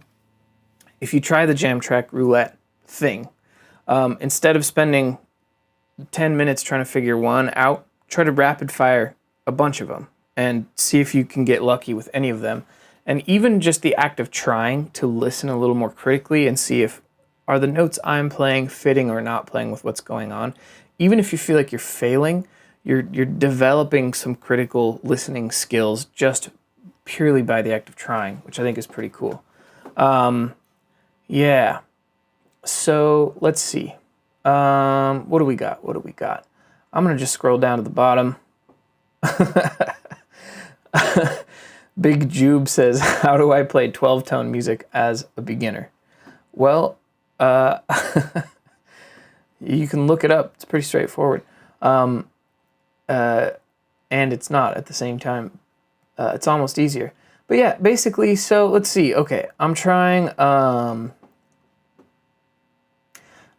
if you try the jam track roulette thing, instead of spending 10 minutes trying to figure one out, try to rapid fire a bunch of them and see if you can get lucky with any of them. And even just the act of trying to listen a little more critically and see if are the notes I'm playing fitting or not playing with what's going on. Even if you feel like you're failing, you're developing some critical listening skills just purely by the act of trying, which I think is pretty cool. Yeah. So let's see. What do we got? I'm gonna just scroll down to the bottom. Big Jube says, how do I play 12-tone music as a beginner? Well, you can look it up. It's pretty straightforward. And it's not at the same time. It's almost easier. But yeah, basically, so let's see. Okay, I'm trying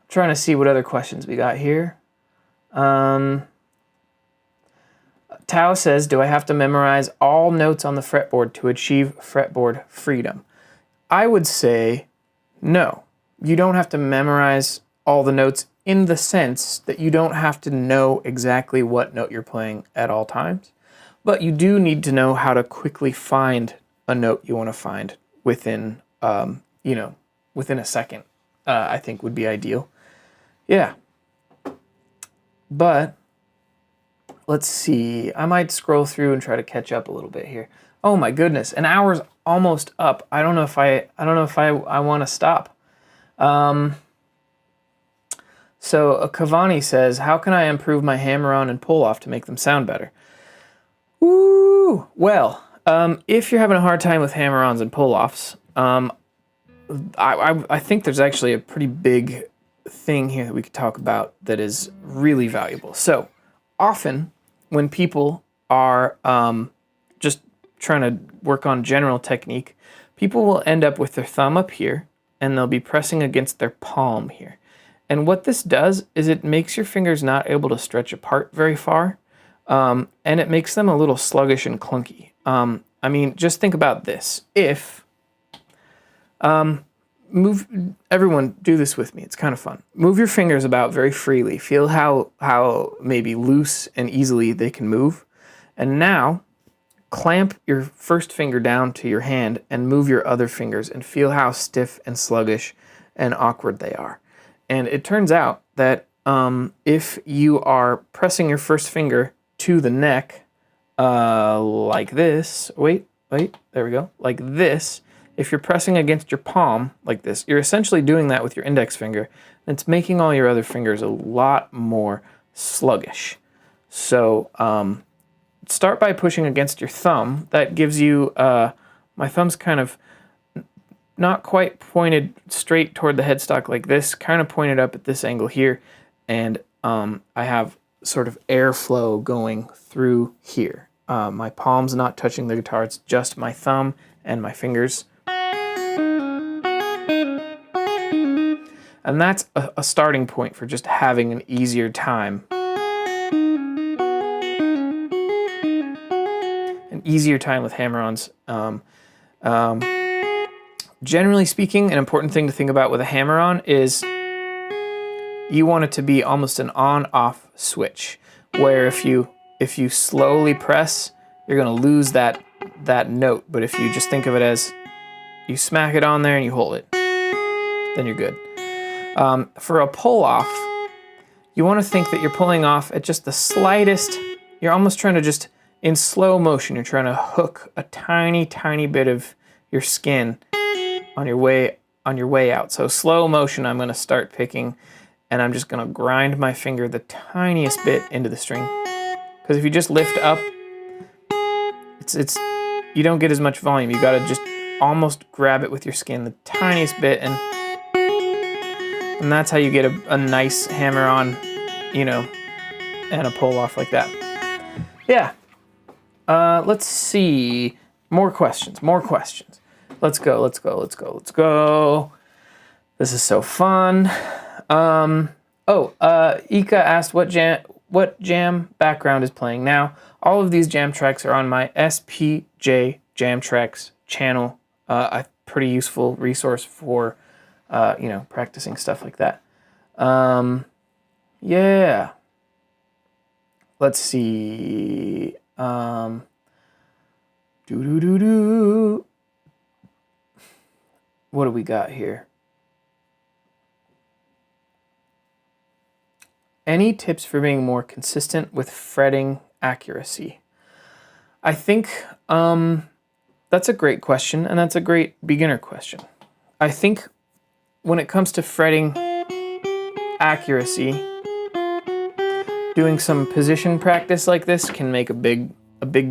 to see what other questions we got here. Tao says, do I have to memorize all notes on the fretboard to achieve fretboard freedom? I would say no. You don't have to memorize all the notes in the sense that you don't have to know exactly what note you're playing at all times. But you do need to know how to quickly find a note you want to find within, within a second, I think would be ideal. Yeah. But let's see. I might scroll through and try to catch up a little bit here. Oh my goodness, an hour's almost up. I don't know if I want to stop. So Kavani says, how can I improve my hammer-on and pull-off to make them sound better? Ooh, well, if you're having a hard time with hammer-ons and pull-offs, I think there's actually a pretty big thing here that we could talk about that is really valuable. So often when people are just trying to work on general technique, people will end up with their thumb up here and they'll be pressing against their palm here. And what this does is it makes your fingers not able to stretch apart very far, and it makes them a little sluggish and clunky. I mean, just think about this. If, everyone do this with me, it's kind of fun. Move your fingers about very freely. Feel how maybe loose and easily they can move. And now, clamp your first finger down to your hand and move your other fingers and feel how stiff and sluggish and awkward they are. And it turns out that if you are pressing your first finger to the neck like this, wait, there we go, like this, if you're pressing against your palm like this, you're essentially doing that with your index finger, and it's making all your other fingers a lot more sluggish. So start by pushing against your thumb. That gives you, my thumb's kind of not quite pointed straight toward the headstock like this, kind of pointed up at this angle here, and I have sort of airflow going through here. My palm's not touching the guitar, it's just my thumb and my fingers. And that's a starting point for just having an easier time. An easier time with hammer-ons. Generally speaking, an important thing to think about with a hammer-on is you want it to be almost an on-off switch, where if you slowly press, you're going to lose that note. But if you just think of it as you smack it on there and you hold it, then you're good. For a pull-off, you want to think that you're pulling off at just the slightest. You're almost trying to just, in slow motion, you're trying to hook a tiny, tiny bit of your skin on your way out. So slow motion, I'm going to start picking, and I'm just going to grind my finger the tiniest bit into the string. Because if you just lift up, you don't get as much volume. You got to just almost grab it with your skin the tiniest bit, and that's how you get a nice hammer-on, and a pull-off like that. Yeah. Let's see. More questions. Let's go. This is so fun. Ika asked what jam background is playing now. All of these jam tracks are on my SPJ Jam Tracks channel. A pretty useful resource for, practicing stuff like that. Yeah. Let's see. What do we got here? Any tips for being more consistent with fretting accuracy? I think that's a great question, and that's a great beginner question. I think when it comes to fretting accuracy, doing some position practice like this can make a big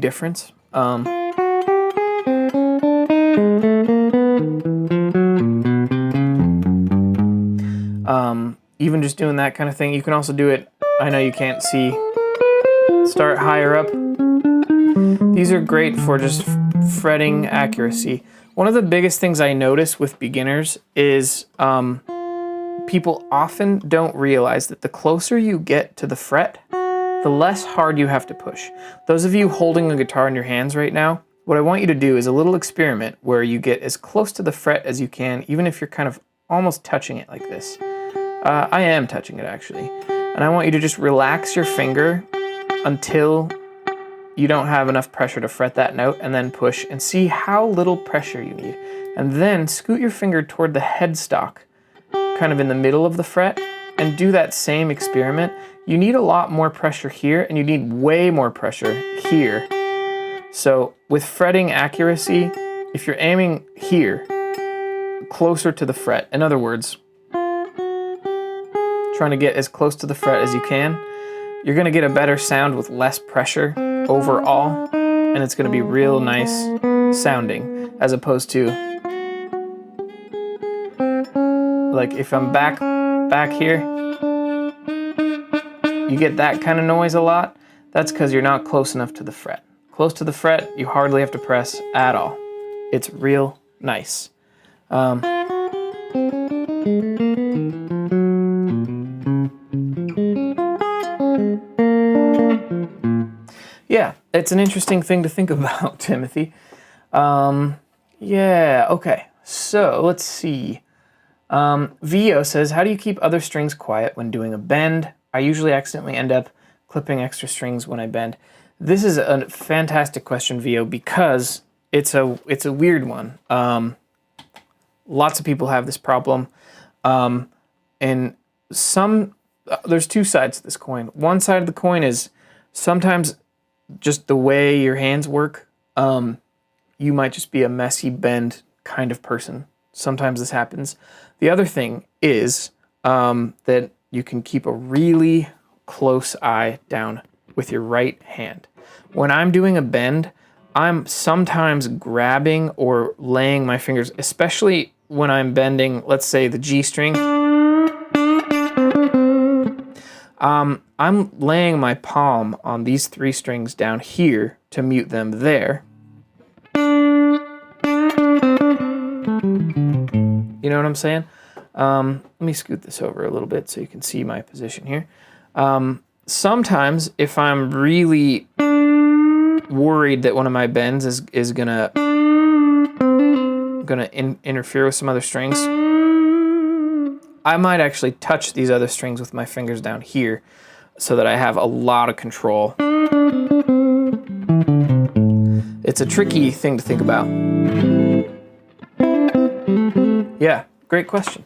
difference. Even just doing that kind of thing. You can also do it, I know you can't see, start higher up. These are great for just fretting accuracy. One of the biggest things I notice with beginners is people often don't realize that the closer you get to the fret, the less hard you have to push. Those of you holding a guitar in your hands right now, what I want you to do is a little experiment where you get as close to the fret as you can, even if you're kind of almost touching it like this. I am touching it actually. And I want you to just relax your finger until you don't have enough pressure to fret that note, and then push and see how little pressure you need. And then scoot your finger toward the headstock, kind of in the middle of the fret, and do that same experiment. You need a lot more pressure here, and you need way more pressure here. So with fretting accuracy, if you're aiming here, closer to the fret, in other words, trying to get as close to the fret as you can, you're gonna get a better sound with less pressure overall, and it's gonna be real nice sounding, as opposed to, like if I'm back here, you get that kind of noise a lot. That's because you're not close enough to the fret. Close to the fret, you hardly have to press at all. It's real nice. Yeah, it's an interesting thing to think about, Timothy. Yeah, okay. So let's see. Vio says, how do you keep other strings quiet when doing a bend? I usually accidentally end up clipping extra strings when I bend. This is a fantastic question, Vio, because it's a weird one. Lots of people have this problem. And there's two sides to this coin. One side of the coin is sometimes just the way your hands work, you might just be a messy bend kind of person. Sometimes this happens. The other thing is that you can keep a really close eye down with your right hand. When I'm doing a bend, I'm sometimes grabbing or laying my fingers, especially when I'm bending, let's say the G string. I'm laying my palm on these three strings down here to mute them there. You know what I'm saying? Let me scoot this over a little bit so you can see my position here. Sometimes if I'm really worried that one of my bends is gonna interfere with some other strings, I might actually touch these other strings with my fingers down here so that I have a lot of control. It's a tricky thing to think about. Yeah, great question.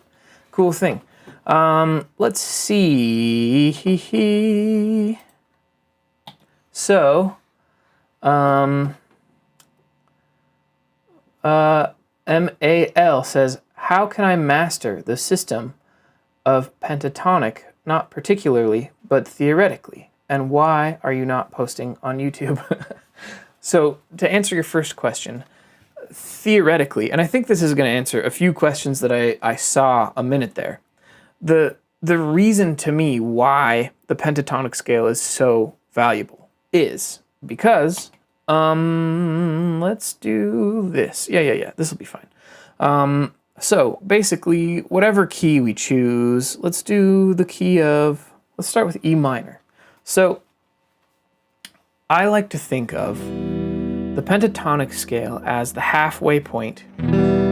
Cool thing. Let's see. So, MAL says, how can I master the system of pentatonic, not particularly, but theoretically? And why are you not posting on YouTube? So, to answer your first question, theoretically, and I think this is going to answer a few questions that I saw a minute there. The reason to me why the pentatonic scale is so valuable is because, let's do this. Yeah, this will be fine. So basically, whatever key we choose, let's do the key of, let's start with E minor. So I like to think of the pentatonic scale as the halfway point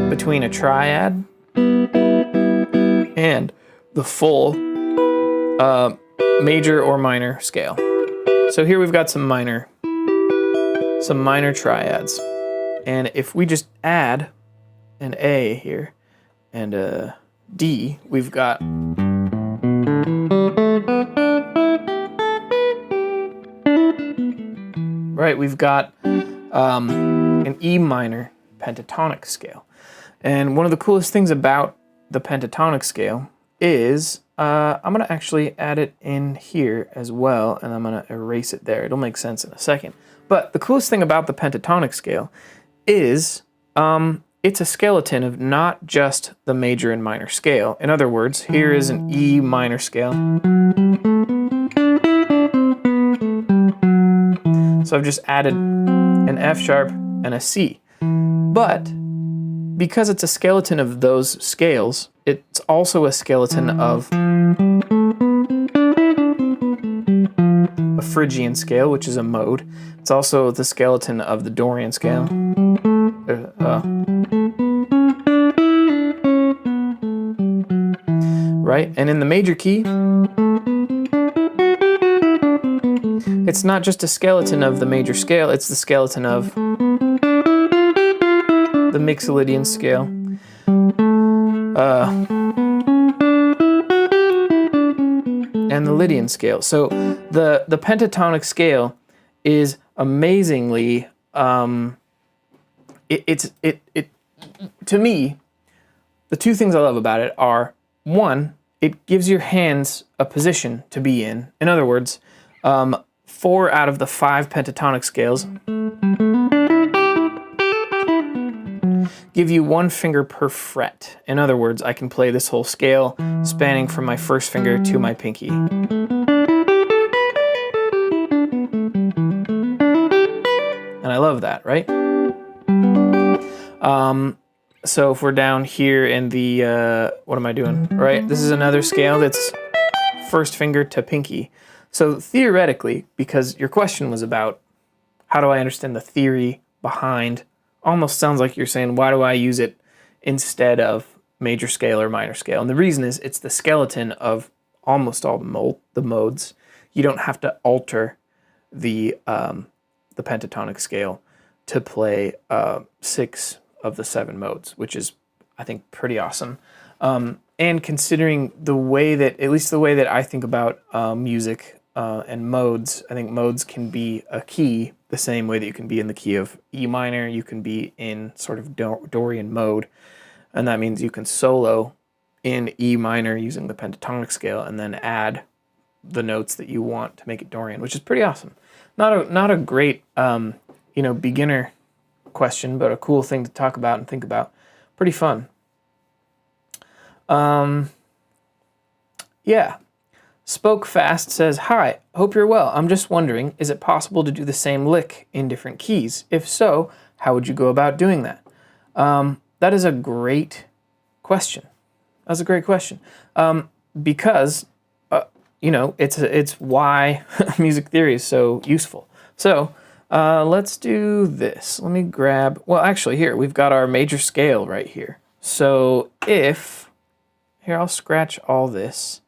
between a triad and the full major or minor scale. So here we've got some minor triads. And if we just add an A here and a D, we've got an E minor pentatonic scale. And one of the coolest things about the pentatonic scale is I'm going to actually add it in here as well, and I'm going to erase it there. It'll make sense in a second. But the coolest thing about the pentatonic scale is it's a skeleton of not just the major and minor scale. In other words, here is an E minor scale. So I've just added an F sharp and a C. But because it's a skeleton of those scales, it's also a skeleton of a Phrygian scale, which is a mode. It's also the skeleton of the Dorian scale. Right? And in the major key, it's not just a skeleton of the major scale, it's the skeleton of the Mixolydian scale. And the Lydian scale. So the pentatonic scale is amazingly, to me, the two things I love about it are, one, it gives your hands a position to be in. In other words, 4 out of the 5 pentatonic scales give you 1 finger per fret. In other words, I can play this whole scale spanning from my first finger to my pinky. And I love that, right? So if we're down here in the, what am I doing? Right, this is another scale that's first finger to pinky. So theoretically, because your question was about how do I understand the theory behind, almost sounds like you're saying, why do I use it instead of major scale or minor scale? And the reason is it's the skeleton of almost all the modes. You don't have to alter the pentatonic scale to play 6 of the 7 modes, which is, I think, pretty awesome. And considering the way that, at least the way that I think about music and modes, I think modes can be a key the same way that you can be in the key of E minor, you can be in sort of Dorian mode, and that means you can solo in E minor using the pentatonic scale and then add the notes that you want to make it Dorian, which is pretty awesome. Not a great beginner question, but a cool thing to talk about and think about. Pretty fun. Yeah. Spoke Fast says, "Hi, hope you're well. I'm just wondering, is it possible to do the same lick in different keys? If so, how would you go about doing that?" That is a great question. That's a great question. Because, it's why music theory is so useful. So, let's do this. Let me grab, well, actually, here, we've got our major scale right here. So here, I'll scratch all this.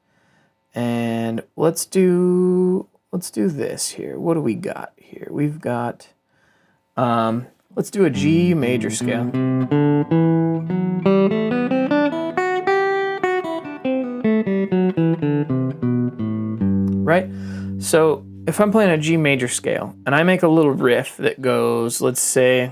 And let's do this here. What do we got here? We've got, let's do a G major scale. Right? So if I'm playing a G major scale and I make a little riff that goes, let's say,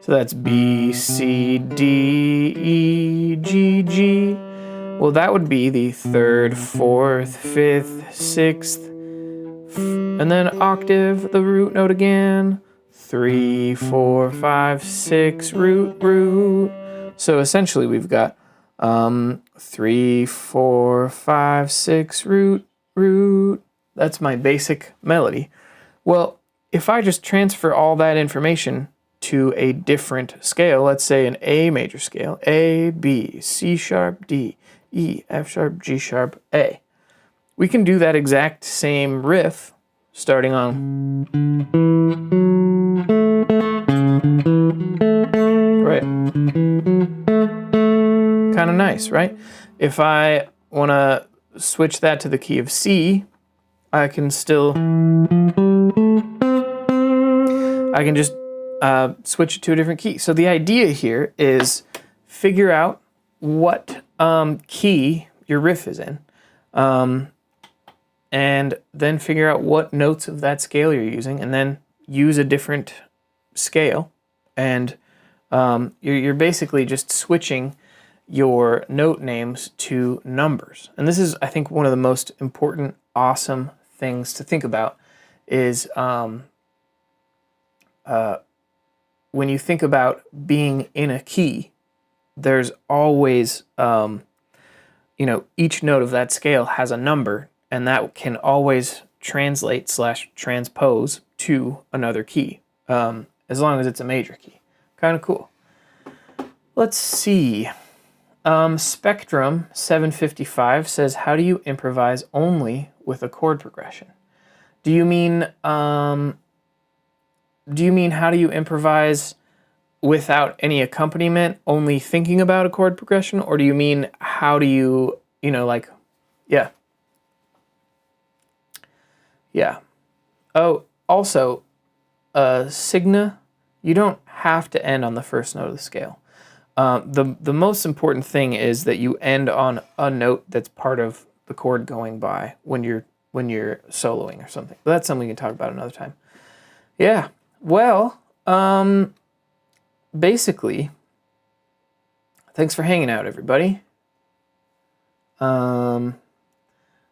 so that's B, C, D, E, G, G. Well, that would be the 3rd, 4th, 5th, 6th, and then octave, the root note again. 3, 4, 5, 6, root. So essentially we've got 3, 4, 5, 6, root. That's my basic melody. Well, if I just transfer all that information to a different scale, let's say an A major scale, A, B, C sharp, D, E, F sharp, G sharp, A. We can do that exact same riff starting on, right? Kind of nice, right? If I want to switch that to the key of C, I can just switch it to a different key. So the idea here is figure out what key your riff is in, and then figure out what notes of that scale you're using, and then use a different scale. And you're basically just switching your note names to numbers. And this is, I think, one of the most important, awesome things to think about is when you think about being in a key, there's always, each note of that scale has a number, and that can always translate / transpose to another key, as long as it's a major key. Kind of cool. Let's see. Spectrum 755 says, how do you improvise only with a chord progression? Do you mean how do you improvise without any accompaniment, only thinking about a chord progression? Or do you mean how do you, like, yeah. Yeah. Oh, also, Signa, you don't have to end on the first note of the scale. The most important thing is that you end on a note that's part of the chord going by when you're soloing or something. But that's something we can talk about another time. Yeah. Well, basically, thanks for hanging out, everybody.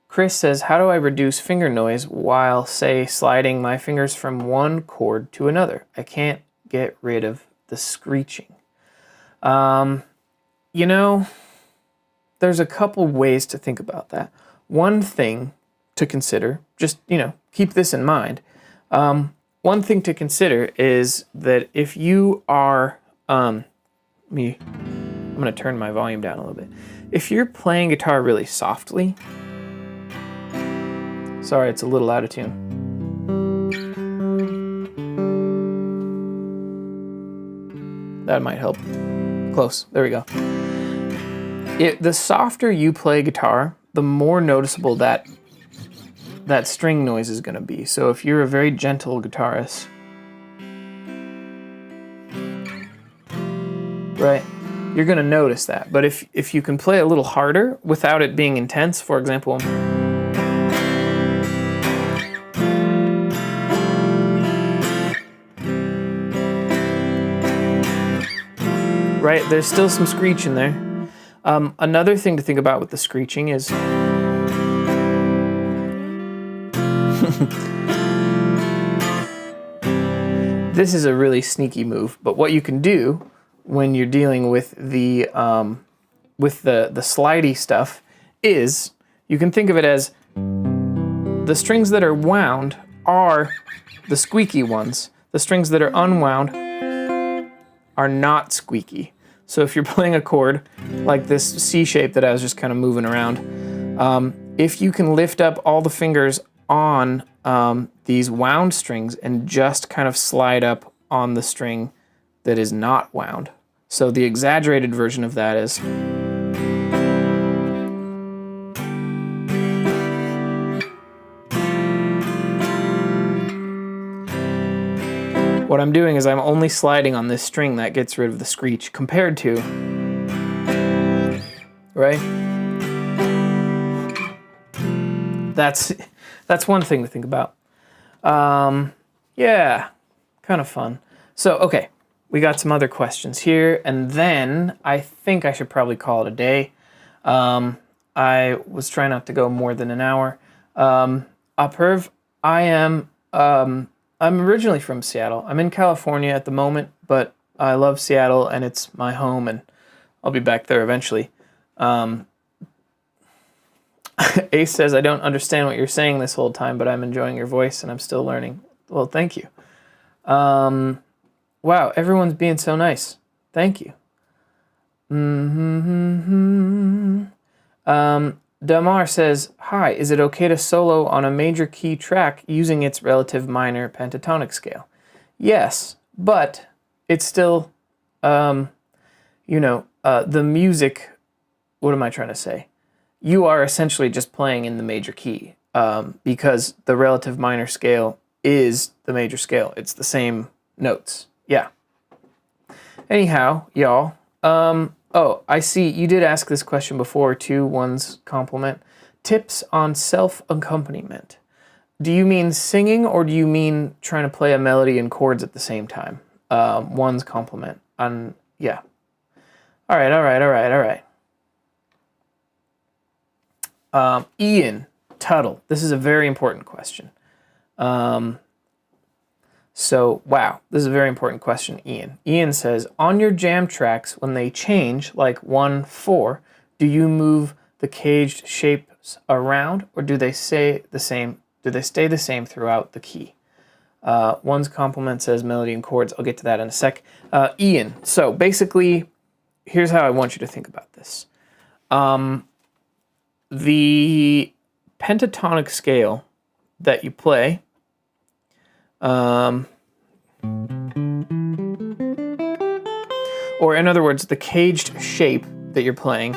Chris says, how do I reduce finger noise while, say, sliding my fingers from one chord to another? I can't get rid of the screeching. There's a couple ways to think about that. One thing to consider, just, keep this in mind. One thing to consider is that if you are, I'm going to turn my volume down a little bit. If you're playing guitar really softly, sorry, it's a little out of tune. That might help. Close. There we go. The softer you play guitar, the more noticeable that string noise is going to be. So if you're a very gentle guitarist, right, you're going to notice that. But if you can play a little harder without it being intense, for example, right, there's still some screech in there. Another thing to think about with the screeching is this is a really sneaky move, but what you can do when you're dealing with the slidey stuff is you can think of it as the strings that are wound are the squeaky ones. The strings that are unwound are not squeaky. So if you're playing a chord like this C shape that I was just kind of moving around, if you can lift up all the fingers on these wound strings and just kind of slide up on the string that is not wound. So the exaggerated version of that is what I'm doing is I'm only sliding on this string that gets rid of the screech compared to, right? That's one thing to think about. Yeah, kind of fun. So, okay, we got some other questions here, and then I think I should probably call it a day. I was trying not to go more than an hour. Apurv, I'm originally from Seattle. I'm in California at the moment, but I love Seattle, and it's my home, and I'll be back there eventually. Ace says, I don't understand what you're saying this whole time, but I'm enjoying your voice, and I'm still learning. Well, thank you. Wow, everyone's being so nice. Thank you. Damar says, hi, is it okay to solo on a major key track using its relative minor pentatonic scale? Yes, but it's still, the music, what am I trying to say? You are essentially just playing in the major key because the relative minor scale is the major scale. It's the same notes. Yeah. Anyhow, y'all, oh, I see you did ask this question before too, one's compliment. Tips on self-accompaniment. Do you mean singing or do you mean trying to play a melody and chords at the same time? One's compliment. Yeah. All right. Ian Tuttle. This is a very important question. So, wow, this is a very important question, Ian. Ian says, on your jam tracks, when they change, like 1-4, do you move the caged shapes around, or do they stay the same Do they stay the same throughout the key? One's complement says melody and chords. I'll get to that in a sec. Ian, so basically, here's how I want you to think about this. The pentatonic scale that you play, or in other words, the caged shape that you're playing,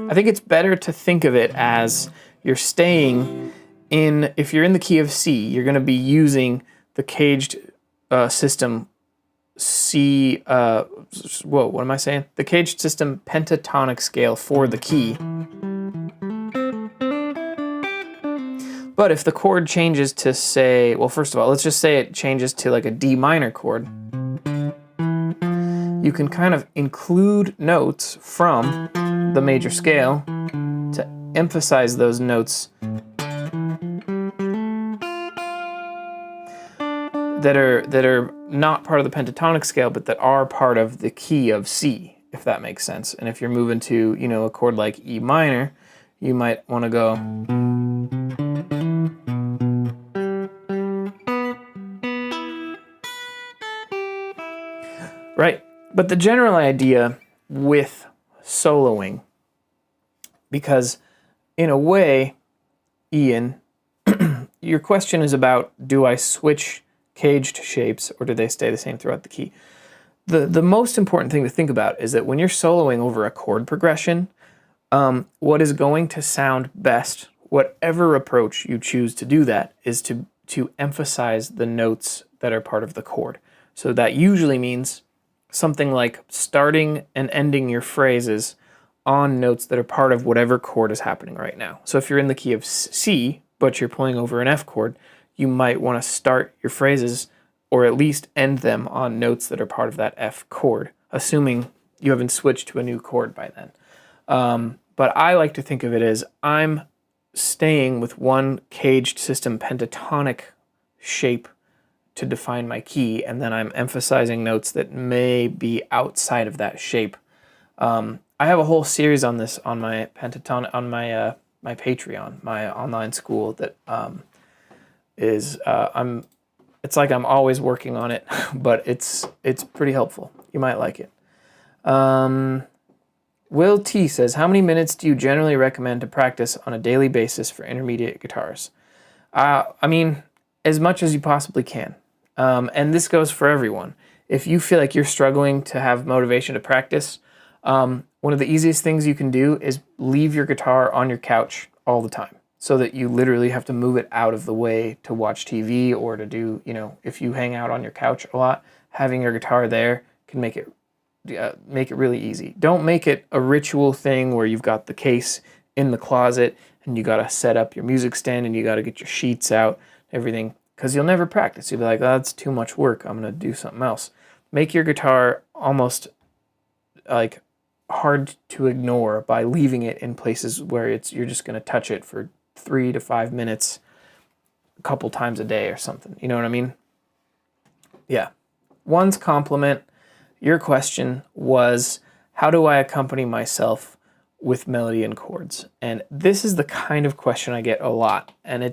I think it's better to think of it as you're staying in, if you're in the key of C, you're going to be using the caged system C, what am I saying? The caged system pentatonic scale for the key. But if the chord changes to, say, well, first of all, let's just say it changes to like a D minor chord, you can kind of include notes from the major scale to emphasize those notes that are not part of the pentatonic scale, but that are part of the key of C, if that makes sense. And if you're moving to, you know, a chord like E minor, you might want to go. Right. But the general idea with soloing, because in a way, Ian, your question is about, do I switch caged shapes or do they stay the same throughout the key? The most important thing to think about is that when you're soloing over a chord progression, what is going to sound best, whatever approach you choose to do that, is to emphasize the notes that are part of the chord. So that usually means something like starting and ending your phrases on notes that are part of whatever chord is happening right now. So if you're in the key of C, but you're playing over an F chord, you might want to start your phrases or at least end them on notes that are part of that F chord, assuming you haven't switched to a new chord by then. But I like to think of it as I'm staying with one caged system pentatonic shape to define my key, and then I'm emphasizing notes that may be outside of that shape. I have a whole series on this on my pentatonic, on my my Patreon, my online school that it's like I'm always working on it, but it's pretty helpful. You might like it. Will T says, how many minutes do you generally recommend to practice on a daily basis for intermediate guitars? I mean, as much as you possibly can. And this goes for everyone. If you feel like you're struggling to have motivation to practice, one of the easiest things you can do is leave your guitar on your couch all the time, so that you literally have to move it out of the way to watch TV or to do, you know, if you hang out on your couch a lot, having your guitar there can make it really easy. Don't make it a ritual thing where you've got the case in the closet and you got to set up your music stand and you got to get your sheets out, everything, because you'll never practice. You'll be like, oh, that's too much work. I'm going to do something else. Make your guitar almost like hard to ignore by leaving it in places where you're just going to touch it for 3 to 5 minutes a couple times a day or something. You know what I mean? Yeah. One's compliment. Your question was, how do I accompany myself with melody and chords? And this is the kind of question I get a lot. And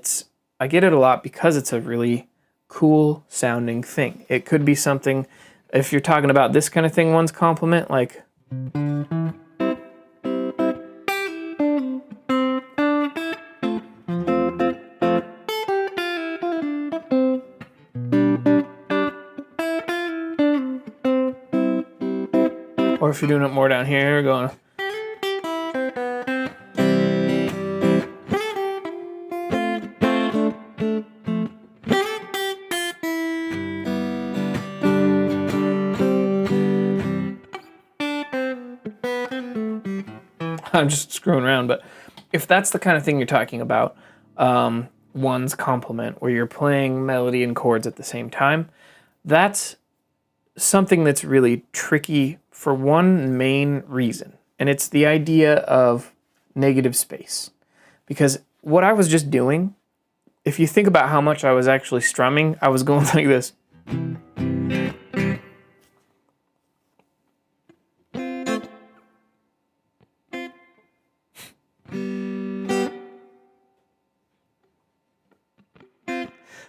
I get it a lot because it's a really cool sounding thing. It could be something, if you're talking about this kind of thing, one's compliment, like, or if you're doing it more down here, going, I'm just screwing around, but if that's the kind of thing you're talking about, one's complement, where you're playing melody and chords at the same time, that's something that's really tricky for one main reason, and it's the idea of negative space. Because what I was just doing, if you think about how much I was actually strumming, I was going like this.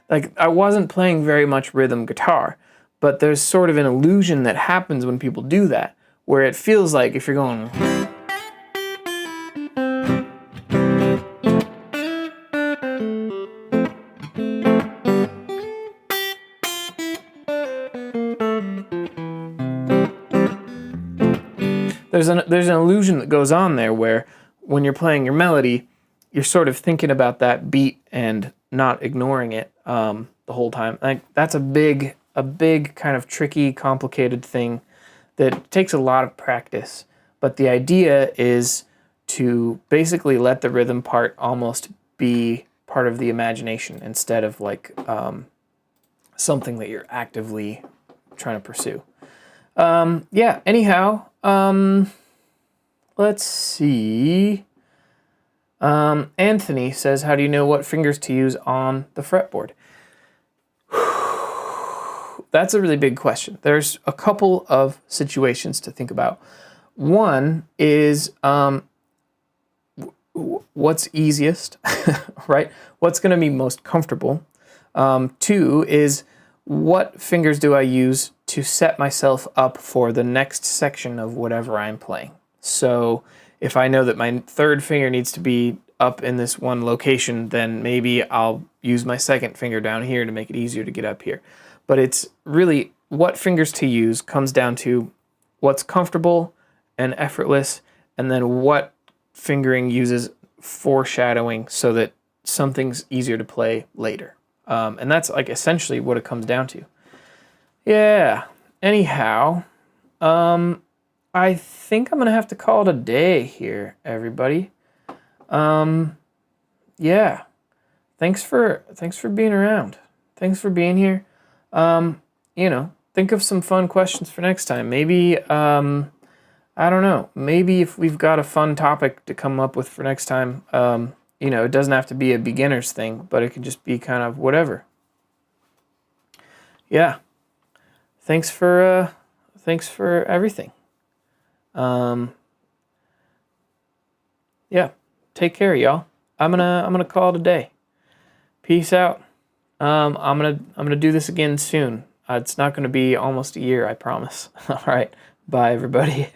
like I wasn't playing very much rhythm guitar, but there's sort of an illusion that happens when people do that, where it feels like if you're going, there's an illusion that goes on there where when you're playing your melody, you're sort of thinking about that beat and not ignoring it the whole time. Like that's a big kind of tricky, complicated thing that takes a lot of practice. But the idea is to basically let the rhythm part almost be part of the imagination instead of like something that you're actively trying to pursue. Yeah, anyhow, let's see. Anthony says, how do you know what fingers to use on the fretboard? That's a really big question. There's a couple of situations to think about. One is what's easiest, right? What's going to be most comfortable. Two is what fingers do I use to set myself up for the next section of whatever I'm playing. So if I know that my third finger needs to be up in this one location, then maybe I'll use my second finger down here to make it easier to get up here. But it's really what fingers to use comes down to what's comfortable and effortless, and then what fingering uses foreshadowing so that something's easier to play later. And that's like essentially what it comes down to. Yeah, anyhow, I think I'm gonna have to call it a day here, everybody. Yeah, thanks for being around. Thanks for being here. You know, think of some fun questions for next time. Maybe, I don't know, maybe if we've got a fun topic to come up with for next time, you know, it doesn't have to be a beginner's thing, but it could just be kind of whatever. Yeah. Thanks for everything. Yeah. Take care, y'all. I'm gonna call it a day. Peace out. I'm gonna do this again soon. It's not gonna be almost a year, I promise. All right. Bye, everybody.